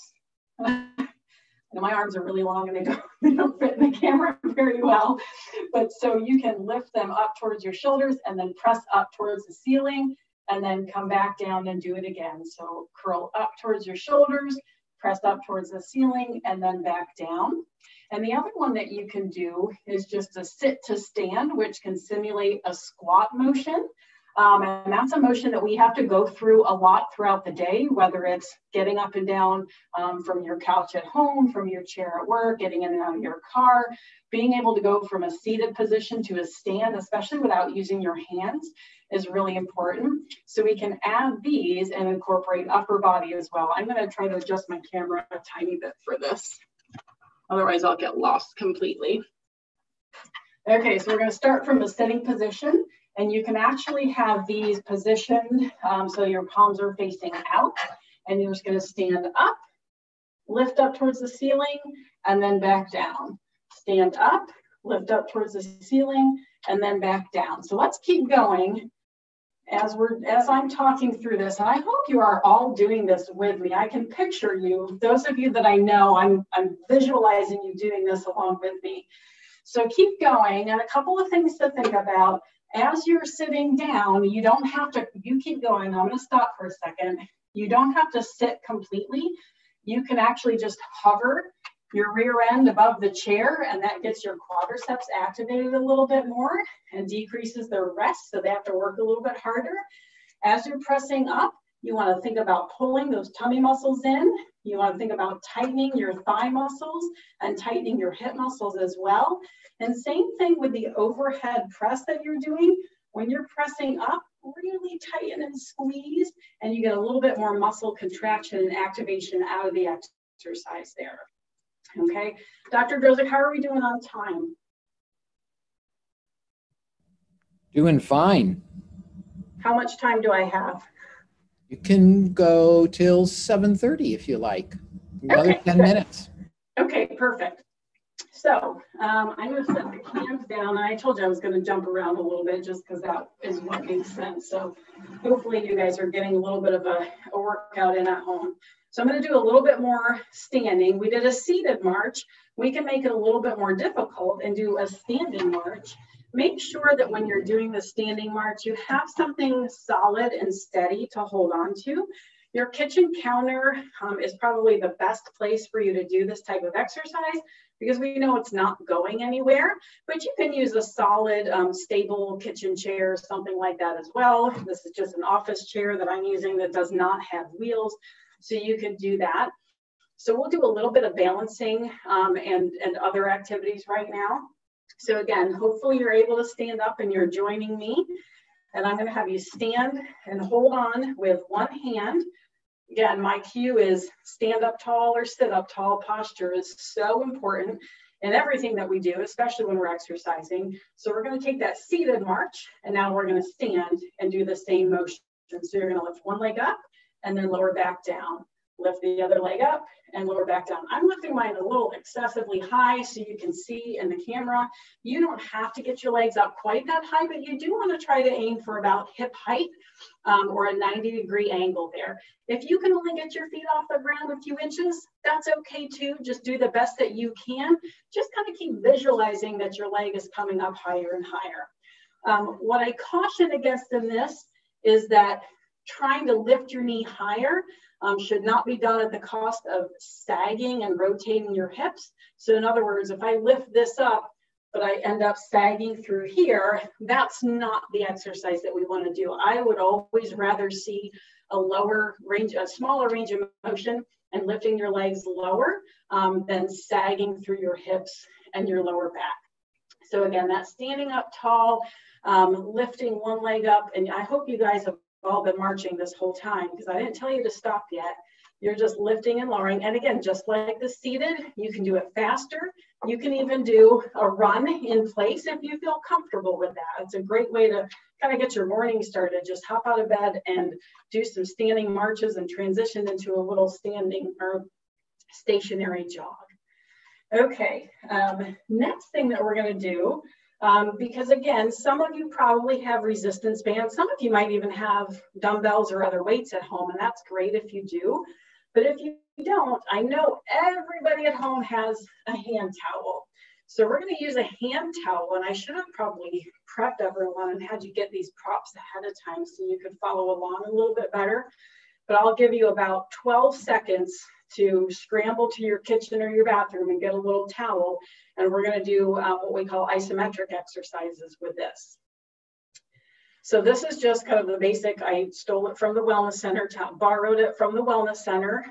Speaker 1: And my arms are really long and they don't fit in the camera very well. But so you can lift them up towards your shoulders and then press up towards the ceiling and then come back down and do it again. So curl up towards your shoulders, press up towards the ceiling and then back down. And the other one that you can do is just a sit to stand, which can simulate a squat motion. And that's a motion that we have to go through a lot throughout the day, whether it's getting up and down from your couch at home, from your chair at work, getting in and out of your car, being able to go from a seated position to a stand, especially without using your hands, is really important. So we can add these and incorporate upper body as well. I'm going to try to adjust my camera a tiny bit for this. Otherwise, I'll get lost completely. Okay, so we're going to start from a sitting position. And you can actually have these positioned so your palms are facing out. And you're just going to stand up, lift up towards the ceiling, and then back down. Stand up, lift up towards the ceiling, and then back down. So let's keep going as I'm talking through this. And I hope you are all doing this with me. I can picture you. Those of you that I know, I'm visualizing you doing this along with me. So keep going. And a couple of things to think about. As you're sitting down, you don't have to, you keep going. I'm going to stop for a second. You don't have to sit completely. You can actually just hover your rear end above the chair, and that gets your quadriceps activated a little bit more and decreases their rest, so they have to work a little bit harder. As you're pressing up, you want to think about pulling those tummy muscles in. You want to think about tightening your thigh muscles and tightening your hip muscles as well. And same thing with the overhead press that you're doing. When you're pressing up, really tighten and squeeze, and you get a little bit more muscle contraction and activation out of the exercise there. Okay, Dr. Dosage, how are we doing on time?
Speaker 2: Doing fine.
Speaker 1: How much time do I have?
Speaker 2: You can go till 7:30 if you like. Another 10 minutes.
Speaker 1: Okay, perfect. So I'm going to set the cams down. And I told you I was going to jump around a little bit just because that is what makes sense. So hopefully you guys are getting a little bit of a workout in at home. So I'm going to do a little bit more standing. We did a seated march. We can make it a little bit more difficult and do a standing march. Make sure that when you're doing the standing march, you have something solid and steady to hold on to. Your kitchen counter is probably the best place for you to do this type of exercise because we know it's not going anywhere, but you can use a solid, stable kitchen chair, something like that as well. This is just an office chair that I'm using that does not have wheels, so you can do that. So we'll do a little bit of balancing and other activities right now. So again, hopefully you're able to stand up and you're joining me. And I'm going to have you stand and hold on with one hand. Again, my cue is stand up tall or sit up tall. Posture is so important in everything that we do, especially when we're exercising. So we're going to take that seated march, and now we're going to stand and do the same motion. So you're going to lift one leg up and then lower back down. Lift the other leg up and lower back down. I'm lifting mine a little excessively high so you can see in the camera. You don't have to get your legs up quite that high, but you do want to try to aim for about hip height or a 90-degree angle there. If you can only get your feet off the ground a few inches, that's okay too. Just do the best that you can. Just kind of keep visualizing that your leg is coming up higher and higher. What I caution against in this is that trying to lift your knee higher should not be done at the cost of sagging and rotating your hips. So in other words, if I lift this up, but I end up sagging through here, that's not the exercise that we want to do. I would always rather see a smaller range of motion and lifting your legs lower than sagging through your hips and your lower back. So again, that's standing up tall, lifting one leg up, and I hope you guys have all been marching this whole time because I didn't tell you to stop yet. You're just lifting and lowering. And again, just like the seated, you can do it faster. You can even do a run in place if you feel comfortable with that. It's a great way to kind of get your morning started. Just hop out of bed and do some standing marches and transition into a little standing or stationary jog. Okay, next thing that we're going to do, because again, some of you probably have resistance bands. Some of you might even have dumbbells or other weights at home, and that's great if you do. But if you don't, I know everybody at home has a hand towel. So we're going to use a hand towel, and I should have probably prepped everyone and had you get these props ahead of time so you could follow along a little bit better. But I'll give you about 12 seconds to scramble to your kitchen or your bathroom and get a little towel. And we're going to do what we call isometric exercises with this. So this is just kind of the basic. I stole it from the wellness center, borrowed it from the wellness center,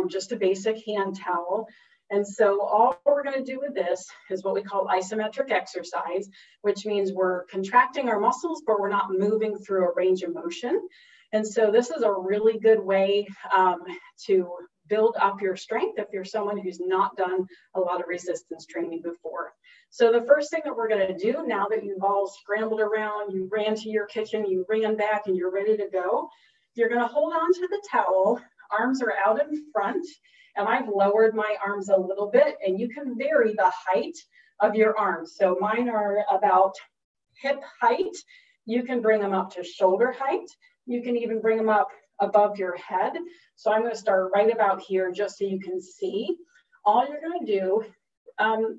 Speaker 1: just a basic hand towel. And so all we're going to do with this is what we call isometric exercise, which means we're contracting our muscles, but we're not moving through a range of motion. And so this is a really good way to build up your strength if you're someone who's not done a lot of resistance training before. So the first thing that we're going to do now that you've all scrambled around, you ran to your kitchen, you ran back, and you're ready to go, you're going to hold on to the towel. Arms are out in front, and I've lowered my arms a little bit, and you can vary the height of your arms. So mine are about hip height. You can bring them up to shoulder height. You can even bring them up above your head. So I'm going to start right about here just so you can see. All you're going to do,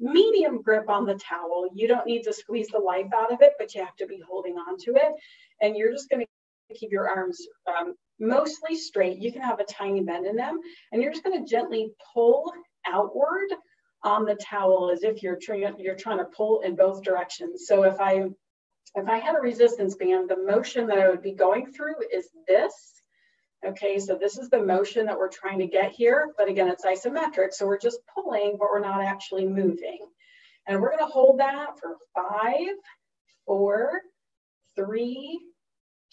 Speaker 1: medium grip on the towel. You don't need to squeeze the life out of it, but you have to be holding on to it. And you're just going to keep your arms mostly straight. You can have a tiny bend in them. And you're just going to gently pull outward on the towel as if you're trying to pull in both directions. So if I had a resistance band, the motion that I would be going through is this. Okay, so this is the motion that we're trying to get here, but again, it's isometric, so we're just pulling, but we're not actually moving. And we're gonna hold that for 5, 4, 3,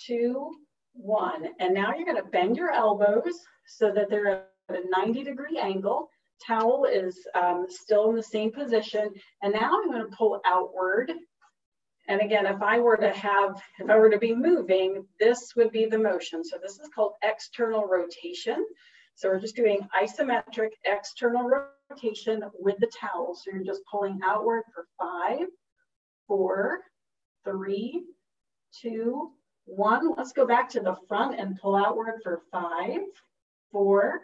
Speaker 1: 2, 1. And now you're gonna bend your elbows so that they're at a 90-degree angle. Towel is still in the same position. And now I'm gonna pull outward. And again, if I were to be moving, this would be the motion. So this is called external rotation. So we're just doing isometric external rotation with the towel. So you're just pulling outward for 5, 4, 3, 2, 1. Let's go back to the front and pull outward for 5, 4,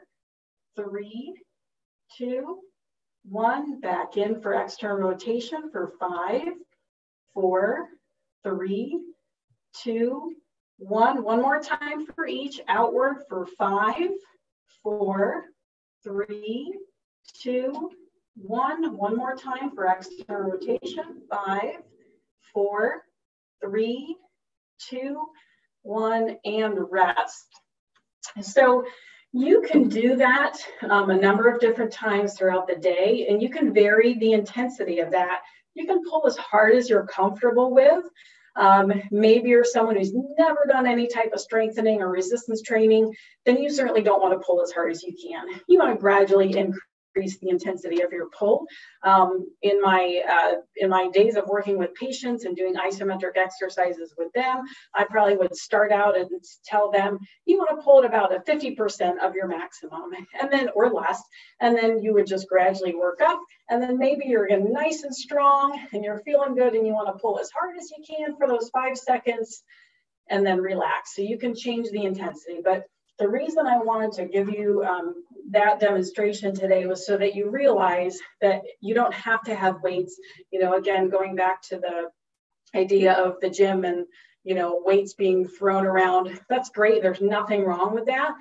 Speaker 1: 3, 2, 1. Back in for external rotation for 5, 4, 3, 2, One more time for each. Outward for 5, 4, 3, 2, 1. One more time for external rotation. 5, 4, 3, 2, 1, and rest. So you can do that a number of different times throughout the day, and you can vary the intensity of that. You can pull as hard as you're comfortable with. Maybe you're someone who's never done any type of strengthening or resistance training, then you certainly don't want to pull as hard as you can. You want to gradually increase the intensity of your pull. In my days of working with patients and doing isometric exercises with them, I probably would start out and tell them, you want to pull at about a 50% of your maximum, and then, or less, and then you would just gradually work up. And then maybe you're getting nice and strong and you're feeling good and you want to pull as hard as you can for those 5 seconds and then relax. So you can change the intensity. But the reason I wanted to give you that demonstration today was so that you realize that you don't have to have weights. You know, again, going back to the idea of the gym and, you know, weights being thrown around, that's great. There's nothing wrong with that.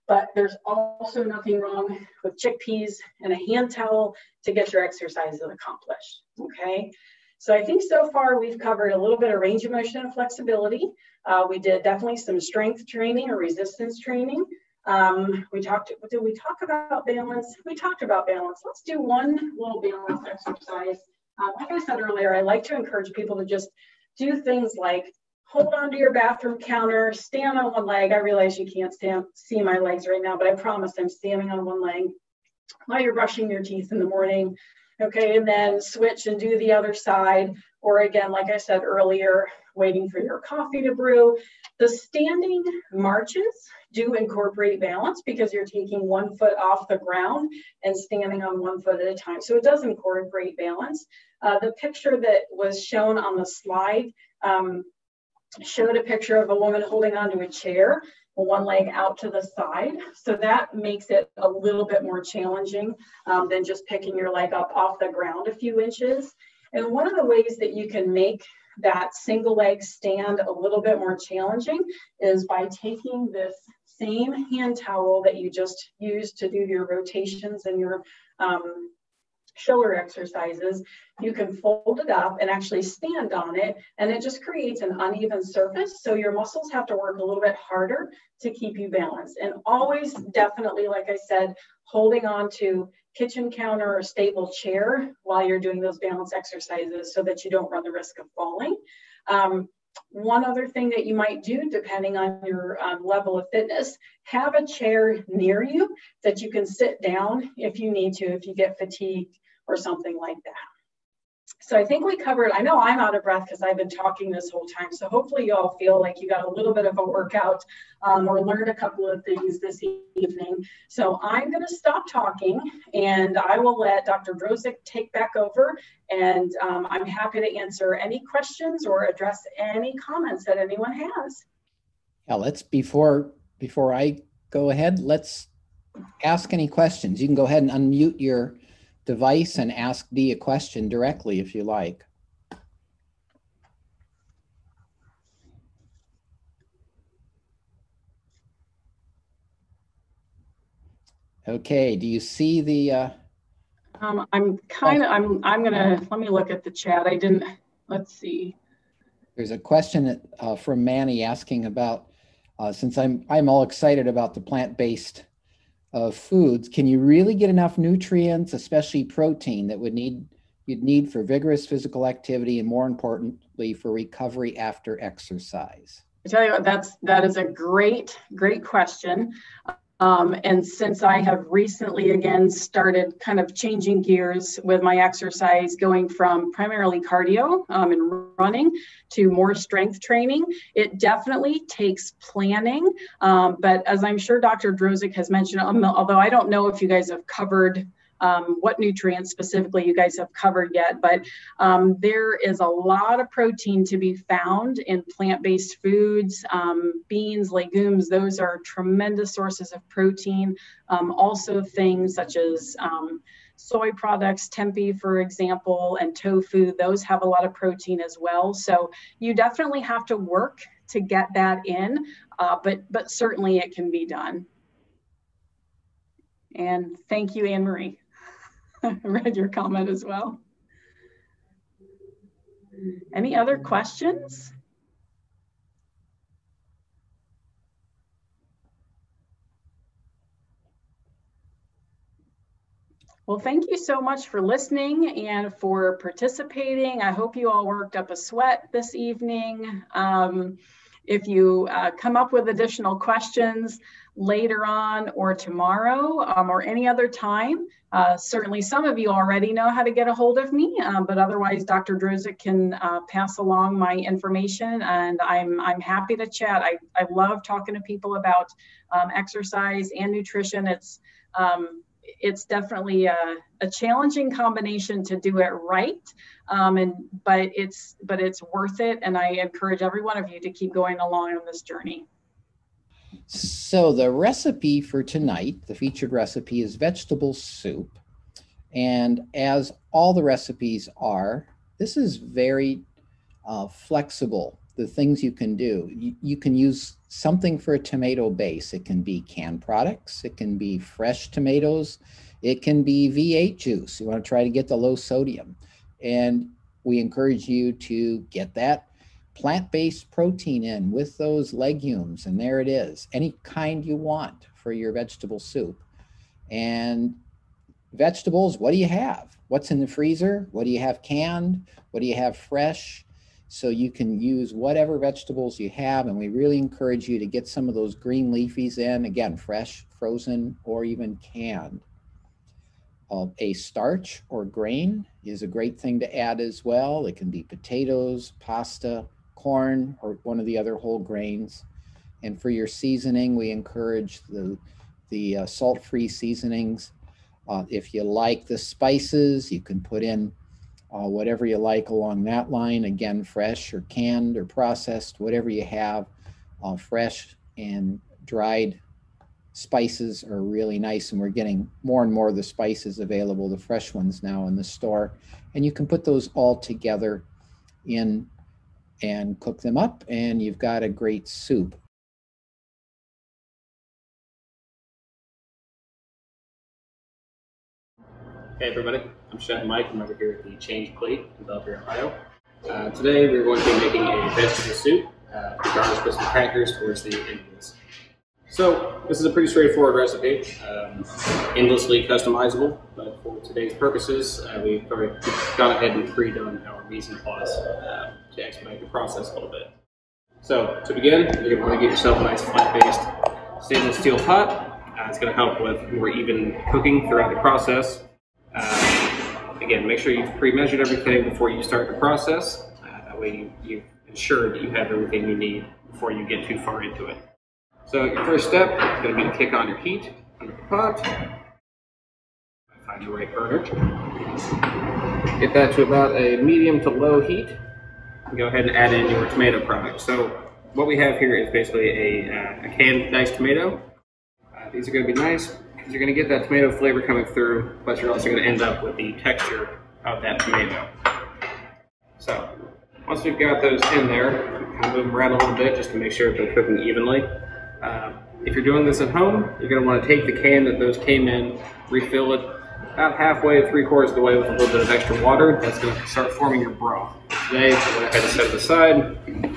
Speaker 1: But there's also nothing wrong with chickpeas and a hand towel to get your exercises accomplished, okay? So I think so far we've covered a little bit of range of motion and flexibility. We did definitely some strength training or resistance training. Did we talk about balance? We talked about balance. Let's do one little balance exercise. Like I said earlier, I like to encourage people to just do things like hold on to your bathroom counter, stand on one leg. I realize you can't see my legs right now, but I promise I'm standing on one leg while you're brushing your teeth in the morning. Okay, and then switch and do the other side. Or again, like I said earlier, waiting for your coffee to brew. The standing marches do incorporate balance because you're taking one foot off the ground and standing on one foot at a time. So it does incorporate balance. The picture that was shown on the slide showed a picture of a woman holding onto a chair, one leg out to the side. So that makes it a little bit more challenging than just picking your leg up off the ground a few inches. And one of the ways that you can make that single leg stand a little bit more challenging is by taking this same hand towel that you just used to do your rotations and your shoulder exercises. You can fold it up and actually stand on it, and it just creates an uneven surface. So your muscles have to work a little bit harder to keep you balanced. And always definitely, like I said, holding on to kitchen counter or stable chair while you're doing those balance exercises so that you don't run the risk of falling. One other thing that you might do, depending on your level of fitness, have a chair near you that you can sit down if you need to, if you get fatigued or something like that. So I think we covered, I know I'm out of breath because I've been talking this whole time. So hopefully you all feel like you got a little bit of a workout or learned a couple of things this evening. So I'm going to stop talking and I will let Dr. Dosage take back over. And I'm happy to answer any questions or address any comments that anyone has.
Speaker 2: Yeah, let's, before I go ahead, let's ask any questions. You can go ahead and unmute your device and ask Dee a question directly if you like. Okay, do you see the
Speaker 1: I'm gonna, let me look at the chat. Let's see.
Speaker 2: There's a question from Manny asking about, since I'm all excited about the plant-based foods, can you really get enough nutrients, especially protein, that you'd need for vigorous physical activity and, more importantly, for recovery after exercise?
Speaker 1: I tell you what, that is a great question. And since I have recently again started kind of changing gears with my exercise, going from primarily cardio and running to more strength training, it definitely takes planning. But as I'm sure Dr. Dosage has mentioned, although I don't know if you guys have covered what nutrients specifically you guys have covered yet, but there is a lot of protein to be found in plant-based foods. Beans, legumes, those are tremendous sources of protein. Also things such as soy products, tempeh, for example, and tofu, those have a lot of protein as well. So you definitely have to work to get that in, but certainly it can be done. And thank you, Anne Marie. I read your comment as well. Any other questions? Well, thank you so much for listening and for participating. I hope you all worked up a sweat this evening. If you come up with additional questions later on or tomorrow or any other time, certainly some of you already know how to get a hold of me, but otherwise Dr. Drozik can pass along my information, and I'm happy to chat. I love talking to people about exercise and nutrition. It's definitely a challenging combination to do it right, but it's worth it, and I encourage every one of you to keep going along on this journey.
Speaker 2: So the recipe for tonight, the featured recipe, is vegetable soup, and as all the recipes are, this is very flexible. The things you can do, you can use something for a tomato base. It can be canned products, it can be fresh tomatoes, it can be V8 juice. You want to try to get the low sodium, and we encourage you to get that plant-based protein in with those legumes, and there it is, any kind you want for your vegetable soup. And vegetables, what do you have? What's in the freezer? What do you have canned? What do you have fresh? So you can use whatever vegetables you have, and we really encourage you to get some of those green leafies in, again, fresh, frozen, or even canned. A starch or grain is a great thing to add as well. It can be potatoes, pasta, corn, or one of the other whole grains. And for your seasoning, we encourage the salt-free seasonings. If you like the spices, you can put in whatever you like along that line. Again, fresh or canned or processed, whatever you have. Fresh and dried spices are really nice, and we're getting more and more of the spices available, the fresh ones now in the store. And you can put those all together in and cook them up, and you've got a great soup.
Speaker 3: Hey everybody, I'm Chef Mike. I'm over here at the Change Plate in Belfair, Ohio. Today we're going to be making a vegetable soup, garnished with some crackers towards the end of this. So this is a pretty straightforward recipe, endlessly customizable, but for today's purposes, we've already gone ahead and pre-done our mise en place to expedite the process a little bit. So to begin, you're going to want to get yourself a nice flat-based stainless steel pot. It's going to help with more even cooking throughout the process. Again, make sure you've pre-measured everything before you start the process. That way you ensure that you have everything you need before you get too far into it. So your first step is going to be to kick on your heat under the pot. Find your right burner. Get that to about a medium to low heat. And go ahead and add in your tomato product. So what we have here is basically a canned diced tomato. These are going to be nice because you're going to get that tomato flavor coming through, but you're also going to end up with the texture of that tomato. So once we've got those in there, kind of move them around a little bit just to make sure they're cooking evenly. If you're doing this at home, you're going to want to take the can that those came in, refill it about halfway to 3/4 of the way with a little bit of extra water. That's going to start forming your broth. Today, I'm going to go ahead and set it aside. I'm going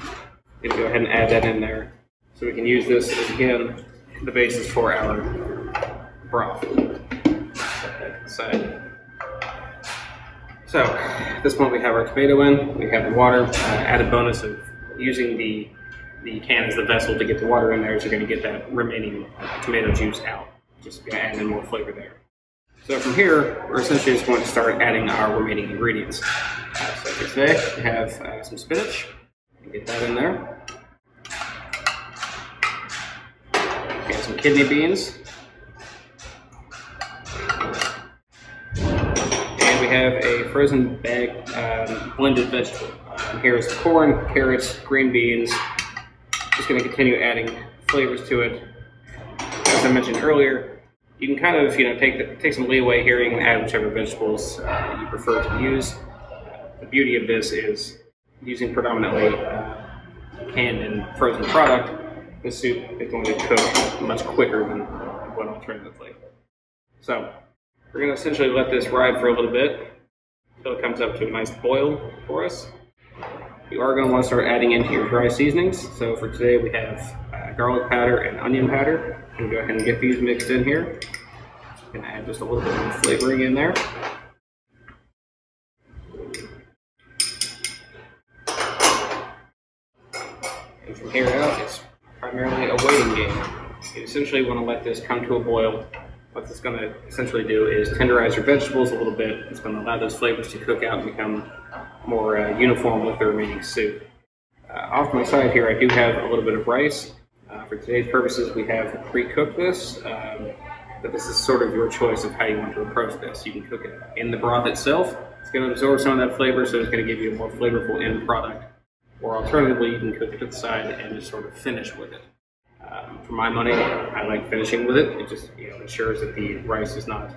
Speaker 3: to go ahead and add that in there so we can use this as, again, the basis for our broth. Side. So at this point we have our tomato in, we have the water. Added bonus of using the can as the vessel to get the water in there is you're going to get that remaining tomato juice out. Just going to add in more flavor there. So from here, we're essentially just going to start adding our remaining ingredients. So for today, we have some spinach. Get that in there. We have some kidney beans. And we have a frozen bag blended vegetable. Here is corn, carrots, green beans. Just going to continue adding flavors to it. As I mentioned earlier, you can kind of take some leeway here. You can add whichever vegetables you prefer to use. The beauty of this is using predominantly canned and frozen product, the soup is going to cook much quicker than what alternatively. So we're going to essentially let this ride for a little bit until it comes up to a nice boil for us. You are going to want to start adding into your dry seasonings. So for today we have garlic powder and onion powder. I'm going to go ahead and get these mixed in here. I'm going to add just a little bit of flavoring in there. And from here out, it's primarily a waiting game. You essentially want to let this come to a boil. What it's going to essentially do is tenderize your vegetables a little bit. It's going to allow those flavors to cook out and become more uniform with the remaining soup. Off to my side here, I do have a little bit of rice. For today's purposes, we have pre-cooked this, but this is sort of your choice of how you want to approach this. You can cook it in the broth itself. It's going to absorb some of that flavor, so it's going to give you a more flavorful end product. Or alternatively, you can cook it to the side and just sort of finish with it. For my money, I like finishing with it. It just ensures that the rice is not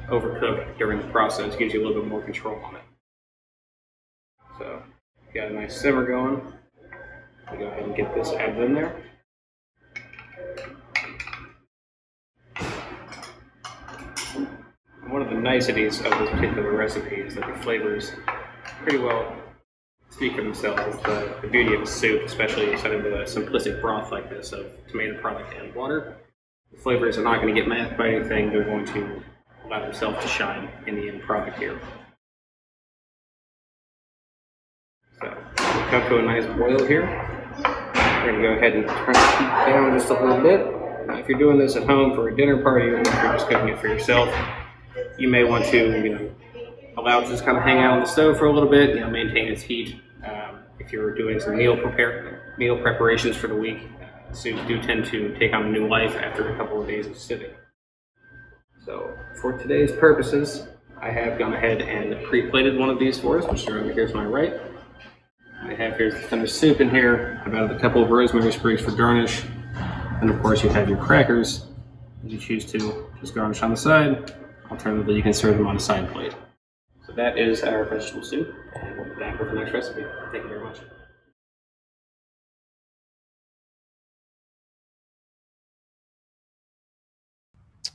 Speaker 3: overcooked during the process. Gives you a little bit more control on it. So, got a nice simmer going. I'll go ahead and get this added in there. And one of the niceties of this particular recipe is that the flavors pretty well speak for themselves. It's the beauty of a soup, especially set into a simplistic broth like this of tomato product and water. The flavors are not going to get masked by anything. They're going to allow themselves to shine in the end product here. So, we'll come to a nice boil here. We're going to go ahead and turn the heat down just a little bit. Now, if you're doing this at home for a dinner party or if you're just cooking it for yourself, you may want to, allow it to just kind of hang out on the stove for a little bit, maintain its heat. If you're doing some meal preparations for the week, soups do tend to take on a new life after a couple of days of sitting. So for today's purposes, I have gone ahead and pre-plated one of these for us, which are over here to my right. I have here's the finished soup in here. I've added a couple of rosemary sprigs for garnish. And of course you have your crackers that you choose to just garnish on the side. Alternatively, you can serve them on a side plate. So that is our vegetable soup, and we'll be back with the next recipe. Thank you very much.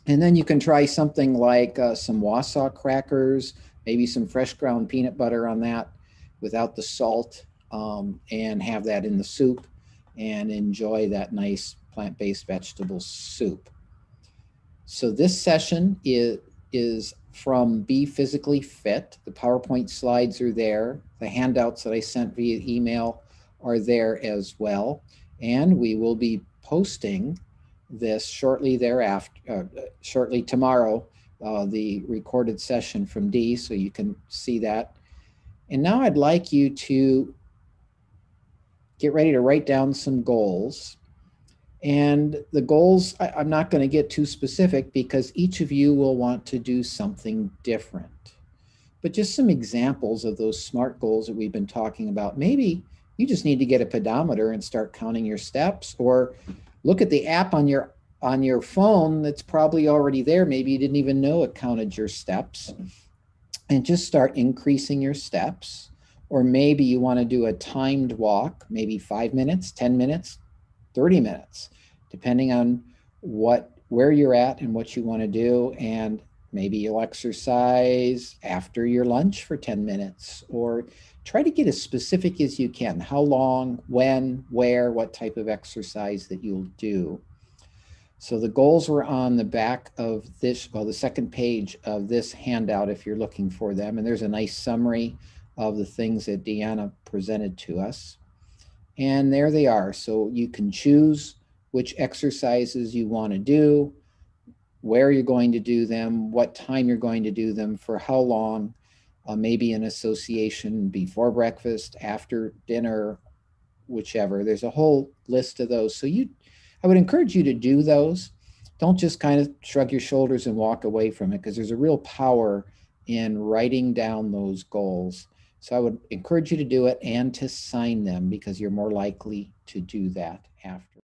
Speaker 2: And then you can try something like some Wausau crackers, maybe some fresh ground peanut butter on that without the salt, and have that in the soup and enjoy that nice plant-based vegetable soup. So this session is from Be Physically Fit. The PowerPoint slides are there. The handouts that I sent via email are there as well. And we will be posting this shortly thereafter, shortly tomorrow, the recorded session from Dee, so you can see that. And now I'd like you to get ready to write down some goals. And the goals, I'm not going to get too specific because each of you will want to do something different. But just some examples of those SMART goals that we've been talking about. Maybe you just need to get a pedometer and start counting your steps, or look at the app on your phone that's probably already there. Maybe you didn't even know it counted your steps, and just start increasing your steps. Or maybe you want to do a timed walk, maybe 5 minutes, 10 minutes, 30 minutes, depending on where you're at and what you want to do. And maybe you'll exercise after your lunch for 10 minutes, or try to get as specific as you can. How long, when, where, what type of exercise that you'll do. So the goals were on the back of this, well, the second page of this handout if you're looking for them. And there's a nice summary of the things that Deanna presented to us. And there they are. So you can choose which exercises you want to do, where you're going to do them, what time you're going to do them, for how long, maybe an association before breakfast, after dinner, whichever. There's a whole list of those. So I would encourage you to do those. Don't just kind of shrug your shoulders and walk away from it, because there's a real power in writing down those goals. So I would encourage you to do it and to sign them, because you're more likely to do that after.